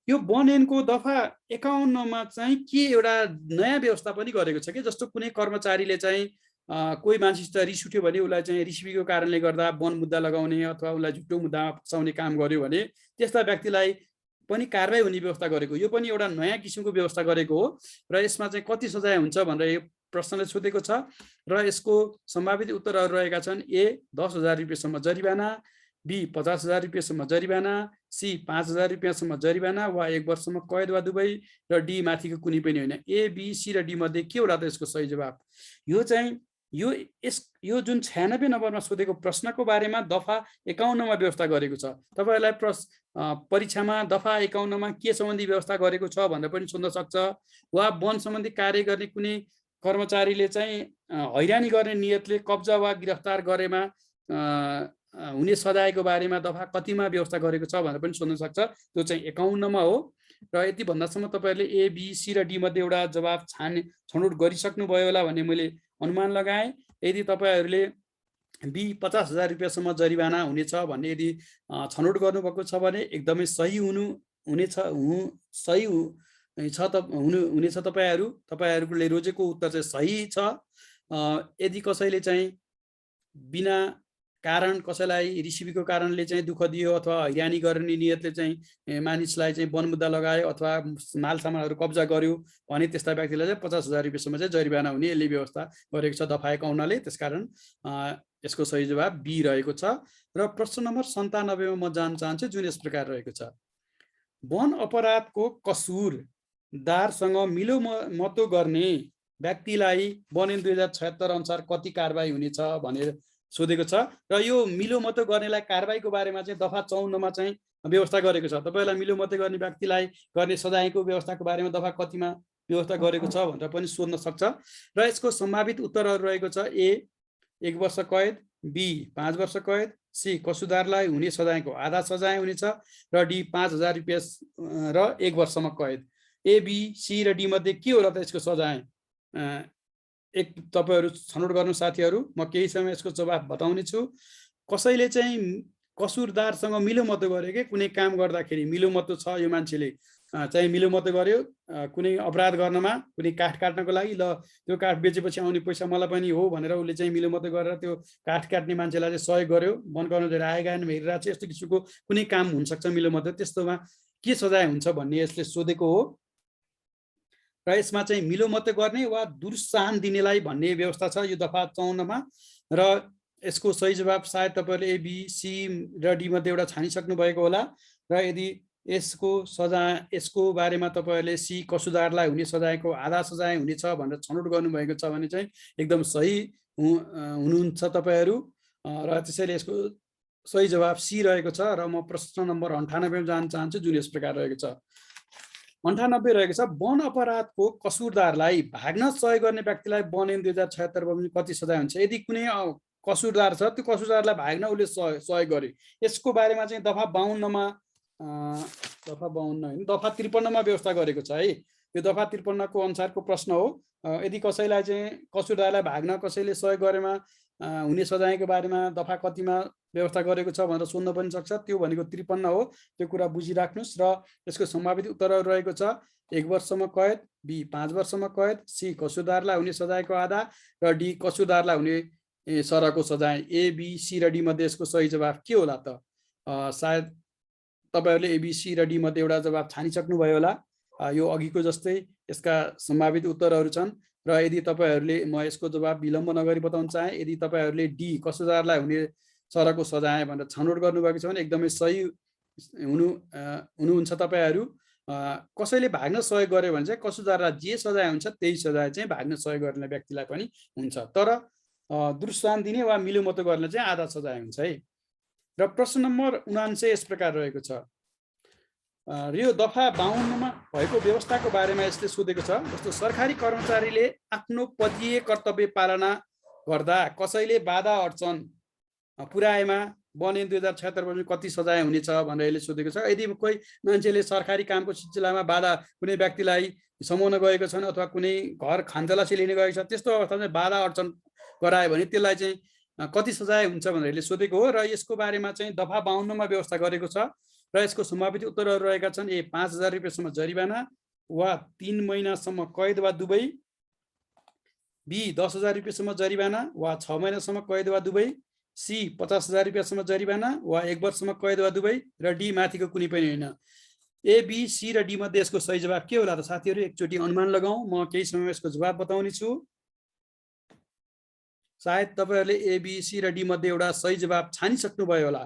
यो वन ऐनको दफा 51 मा चाहिँ के एउटा नयाँ व्यवस्था पनि गरेको छ कि जस्तो कुनै कर्मचारीले चाहिँ कोही मान्छेसित रिस उठ्यो भने उसलाई चाहिँ रिसिभीको कारणले गर्दा वन मुद्दा लगाउने अथवा उसलाई झुटो मुद्दामा फसाउने काम गर्यो भने त्यस्ता व्यक्तिलाई पनि कारबाही हुने व्यवस्था गरेको। यो पनि एउटा नयाँ किसिमको व्यवस्था गरेको हो र यसमा चाहिँ कति सजाय हुन्छ भनेर प्रश्नले सोधेको छ र यसको सम्भावित उत्तरहरू रहेका छन्। ए 10,000 रुपियाँसम्म जरिवाना, बी 50,000 रुपियाँसम्म जरिवाना, सी 5,000 रुपियाँसम्म जरिवाना वा 1 वर्षसम्म कैद वा दुवै, र डी माथिको कुनै पनि होइन। ए, बी, सी र डी मध्ये के होला त यसको सही जवाब? यो चाहिँ यो जुन 96 नम्बरमा सोधेको प्रश्नको बारेमा दफा 51 मा व्यवस्था गरेको छ। तपाईहरुलाई परीक्षामा दफा 51 मा के सम्बन्धी व्यवस्था गरेको छ भनेर पनि सोध्न सक्छ, वा वन सम्बन्धी कार्य गर्ने कुनै कर्मचारीले चाहिँ हैरानी गर्ने नियतले कब्जा वा गिरफ्तार गरेमा हुने सजायको बारेमा दफा कतिमा व्यवस्था गरेको छ भनेर पनि सोध्न सक्छ। त्यो चाहिँ 51 मा हो। र यति भन्दासम्म तपाईहरुले ए, बी, सी र डी मध्ये एउटा जवाब छनौट गरिसक्नु भयो होला भन्ने मैले अनुमान लगाएँ। यदि तपाईहरुले बी 50,000 रुपियाँसम्म जरिवाना हुनेछ भन्ने यदि छनौट गर्नुभएको छ भने एकदमै सही हुनेछ तपाईहरुले रोजेको उत्तर चाहिँ सही छ। यदि कसैले चाहिँ बिना कारण कसैलाई रिसिभीको कारणले चाहिँ दुःख दियो अथवा हैरानी गर्ने नियतले चाहिँ मानिसलाई चाहिँ वनमुद्दा लगायो अथवा माल सामानहरू कब्जा गर्यो भने त्यस्ता व्यक्तिलाई चाहिँ 50,000 रुपियाँसम्म चाहिँ जरिवाना हुने यसले व्यवस्था गरेको छ दफा 51 ले। त्यसकारण यसको सही जवाब बी रहेको छ। र प्रश्न नम्बर 97 मा म जान चाहन्छु, जुन यस प्रकार रहेको छ। वन अपराधको कसुरदारसँग मिलोमतो गर्ने व्यक्तिलाई वन ऐन 2076 अनुसार कति कारबाही हुनेछ भनेर सोधेको छ। र यो मिलोमतो गर्नेलाई कारबाहीको बारेमा चाहिँ दफा 54 मा चाहिँ व्यवस्था गरेको छ। तपाईलाई मिलोमतो गर्ने व्यक्तिलाई गर्ने सजायको व्यवस्थाको बारेमा दफा कतिमा व्यवस्था गरेको छ भनेर पनि सोध्न सक्छ। र यसको सम्भावित उत्तरहरू रहेको छ। ए 1 वर्ष कैद, बी 5 वर्ष कैद, सी कसुरदारलाई हुने सजायको आधा सजाय हुनेछ, र डी 5,000 रुपियाँ र 1 वर्षसम्म कैद। ए, बी, सी र डी मध्ये के होला त यसको सजाय? तपाईहरु छनौट गर्नु साथीहरु, म केही समय यसको जवाब बताउने छु। कसैले चाहिँ कसुरदारसँग मिलोमतो गर्यो के कुनै काम गर्दाखेरि मिलोमतो छ, यो मान्छेले चाहिँ मिलोमतो गर्यो कुनै अपराध गर्नमा, कुनै काठ काट्नको लागि, ल त्यो काठ बेचेपछि आउने पैसा मलाई पनि हो भनेर उसले चाहिँ मिलोमतो गरेर त्यो काठ काट्ने मान्छेलाई चाहिँ सहयोग गर्यो, वन कर्मचारी आएगा हेरिरहेको छ, यस्तो किसिमको कुनै काम हुन सक्छ मिलोमतो, त्यस्तोमा के सजाय हुन्छ भन्ने यसले सोधेको हो। र यसमा चाहिँ मिलोमतो गर्ने वा दुर्साहन दिनेलाई भन्ने व्यवस्था छ यो दफा 54 मा। र यसको सही जवाब सायद तपाईहरुले ए, बी, सी र डी मध्ये एउटा छानिसक्नु भएको होला। र यदि यसको बारेमा तपाईहरुले सी कसुरदारलाई हुने सजायको आधा सजाय हुनेछ भनेर छनौट गर्नुभएको छ भने चाहिँ एकदम सही हुनुहुन्छ तपाईहरु। र त्यसैले यसको सही जवाब सी रहेको छ। र म प्रश्न नम्बर 98 मा जान चाहन्छु, जुन यस प्रकार रहेको छ। 98 रहेको छ। वन अपराधको कसुरदारलाई भाग्न सहयोग गर्ने व्यक्तिलाई वन ऐन 2076 बमोजिम कति सजाय हुन्छ? यदि कुनै कसुरदार छ, त्यो कसुरदारलाई भाग्न उसले सहयोग गर्यो, यसको बारेमा चाहिँ दफा 52 मा दफा 53 मा व्यवस्था गरेको छ है। यो दफा 53 को अनुसारको प्रश्न हो। यदि कसैलाई चाहिँ कसुरदारलाई भाग्न कसैले सहयोग गरेमा हुने सजायको बारेमा दफा कतिमा व्यवस्था गरेको छ भनेर सोध्न पनि सक्छ। त्यो भनेको 53 हो, त्यो कुरा बुझिराख्नुस्। र यसको सम्भावित उत्तरहरू रहेको छ। 1 वर्षसम्म कैद, बी 5 वर्षसम्म कैद, सी कसुरदारलाई हुने सजायको आधा, र डी कसुरदारलाई हुने सरको सजाय। ए, बी, सी र डी मध्ये यसको सही जवाब के होला त? सायद तपाईहरुले ए, बी, सी र डी मध्ये एउटा जवाब छानिसक्नु भयो होला। यो अघिको जस्तै यसका सम्भावित उत्तरहरू छन्। र यदि तपाईहरुले, म यसको जवाब विलम्ब नगरी बताउन चाहे, यदि तपाईहरुले डी कसुरदारलाई हुने सरको सजाय भनेर छनौट गर्नुभएको छ भने एकदमै सही हुनुहुन्छ तपाईहरु। कसैले भाग्न सहयोग गर्यो भने चाहिँ कसुरदारलाई जे सजाय हुन्छ त्यही सजाय चाहिँ भाग्न सहयोग गर्ने व्यक्तिलाई पनि हुन्छ। तर दुर्साहन दिने वा मिलोमतो गर्ने चाहिँ आधा सजाय हुन्छ है। र प्रश्न नम्बर 79 यस प्रकार रहेको छ। यो दफा 52 मा भएको व्यवस्थाको बारेमा यसले सोधेको छ। जस्तो सरकारी कर्मचारीले आफ्नो पदीय कर्तव्य पालना गर्दा कसैले बाधा अड्चन पुर्याएमा वन ऐन 2076 बमोजिम कति सजाय हुनेछ भनेर यसले सोधेको छ। यदि कोही मान्छेले सरकारी कामको सिलसिलामा बाधा कुनै व्यक्तिलाई समाउन गएको छन् अथवा कुनै घर खानतलासी लिने गएको छ, त्यस्तो अवस्थामा बाधा अड्चन गरायो भने त्यसलाई चाहिँ कति सजाय हुन्छ भनेर यसले सोधेको हो। र यसको बारेमा चाहिँ दफा 52 मा व्यवस्था गरेको छ। र यसको सम्भावित उत्तरहरू रहेका छन्। ए 5,000 रुपियाँसम्म जरिवाना वा 3 महिनासम्म कैद वा दुवै, बी 10,000 रुपियाँसम्म जरिवाना वा 6 महिनासम्म कैद वा दुवै, सी 50,000 रुपियाँसम्म जरिवाना वा 1 वर्षसम्म कैद वा दुवै, र डी माथिको कुनै पनि होइन। ए, बी, सी र डी मध्ये यसको सही जवाब के होला त साथीहरु? एकचोटि अनुमान लगाऊ। म केही समय यसको जवाब बताउने छु। सायद तपाईहरुले ए बी सी र डी मध्ये एउटा सही जवाफ छानिसक्नुभयो होला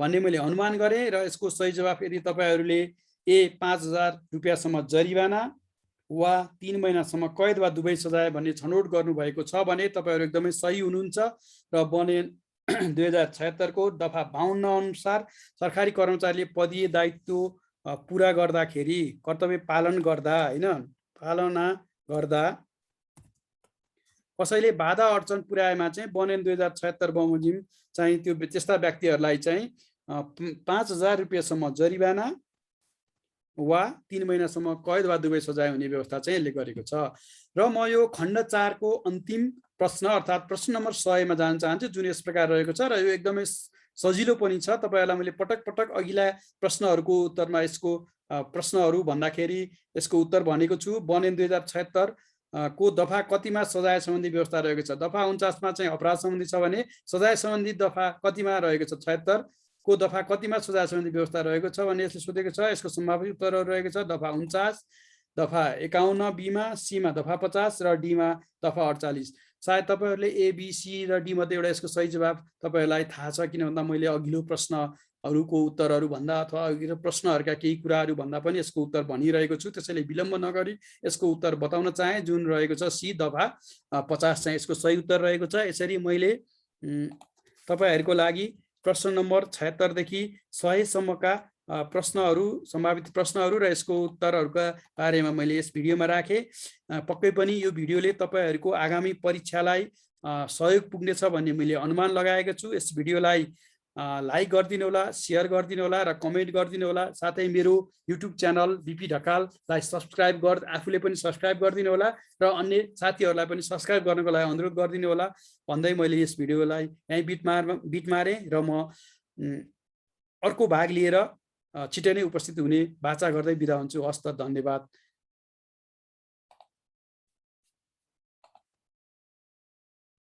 भन्ने मैले अनुमान गरेँ र यसको सही जवाफ यदि तपाईहरुले ए 5000 रुपैयाँसम्म जरिवाना वा 3 महिनासम्म कैद वा दुवै सजाय भन्ने छनौट गर्नुभएको छ भने तपाईहरु एकदमै सही हुनुहुन्छ र बनेन 2076 को दफा 52 अनुसार सरकारी कर्मचारीले पदीय दायित्व पूरा गर्दाखेरि कर्तव्य पालन गर्दा हैन पालना गर्दा कसैले बाधा अडचन पुर्याएमा चाहिँ बनेन 2076 बमोजिम चाहिँ त्यो त्यस्ता व्यक्तिहरूलाई चाहिँ 5000 रुपैयाँसम्म जरिवाना वा 3 महिनासम्म कैद वा दुवै सजाय हुने व्यवस्था चाहिँ यसले गरेको छ। र म यो खण्ड 4 को अन्तिम प्रश्न अर्थात् प्रश्न नम्बर 100 मा जान चाहन्छु जुन यस प्रकार रहेको छ र यो एकदमै सजिलो पनि छ। तपाईहरुलाई मैले पटक पटक अघिल्ला प्रश्नहरुको उत्तरमा यसको प्रश्नहरु भन्दाखेरि यसको उत्तर भनेको छु। बनेन 2076 को दफा कतिमा सजाय सम्बन्धी व्यवस्था रहेको छ। दफा 49 मा चाहिँ अपराध सम्बन्धी छ भने सजाय सम्बन्धी दफा कतिमा रहेको छ। 76 को दफा कतिमा सजाय सम्बन्धी व्यवस्था रहेको छ भने यसले सोधेको छ। यसको सम्भावित उत्तरहरु रहेको छ दफा 49, दफा 51 बी मा, सी मा दफा 50 र डी मा दफा 48। सायद तपाईहरुले ए बी सी र डी मध्ये एउटा यसको सही जवाफ तपाईहरुलाई थाहा छ किन भन्दा मैले अघिल्लो प्रश्नहरुको उत्तरहरु भन्दा अथवा अघिल्लो प्रश्नहरुका केही कुराहरु भन्दा पनि यसको उत्तर भनिरहेको छु। त्यसैले विलम्ब नगरी यसको उत्तर बताउन चाहे जुन रहेको छ सी दफा 50 चाहिँ यसको सही उत्तर रहेको छ। यसरी मैले तपाईहरुको लागि प्रश्न नम्बर 76 देखि 100 सम्मका प्रश्नहरु सम्भावित प्रश्नहरु र यसको उत्तरहरुका बारेमा मैले यस भिडियोमा राखे। पक्कै पनि यो भिडियोले तपाईहरुको आगामी परीक्षालाई सहयोग पुग्नेछ भन्ने मैले अनुमान लगाएको छु। यस भिडियोलाई लाइक गरिदिनु होला, शेयर गरिदिनु होला र कमेन्ट गरिदिनु होला। साथै मेरो युट्युब च्यानल बीपी ढकाललाई सब्स्क्राइब आफूले पनि सब्स्क्राइब गरिदिनु होला र अन्य साथीहरुलाई पनि सब्स्क्राइब गर्नको लागि अनुरोध गरिदिनु होला भन्दै मैले यस भिडियोलाई यही बिट मारे र म अर्को भाग लिएर छिटै नै उपस्थित हुने बाचा गर्दै बिदा हुन्छु। हस्त धन्यवाद।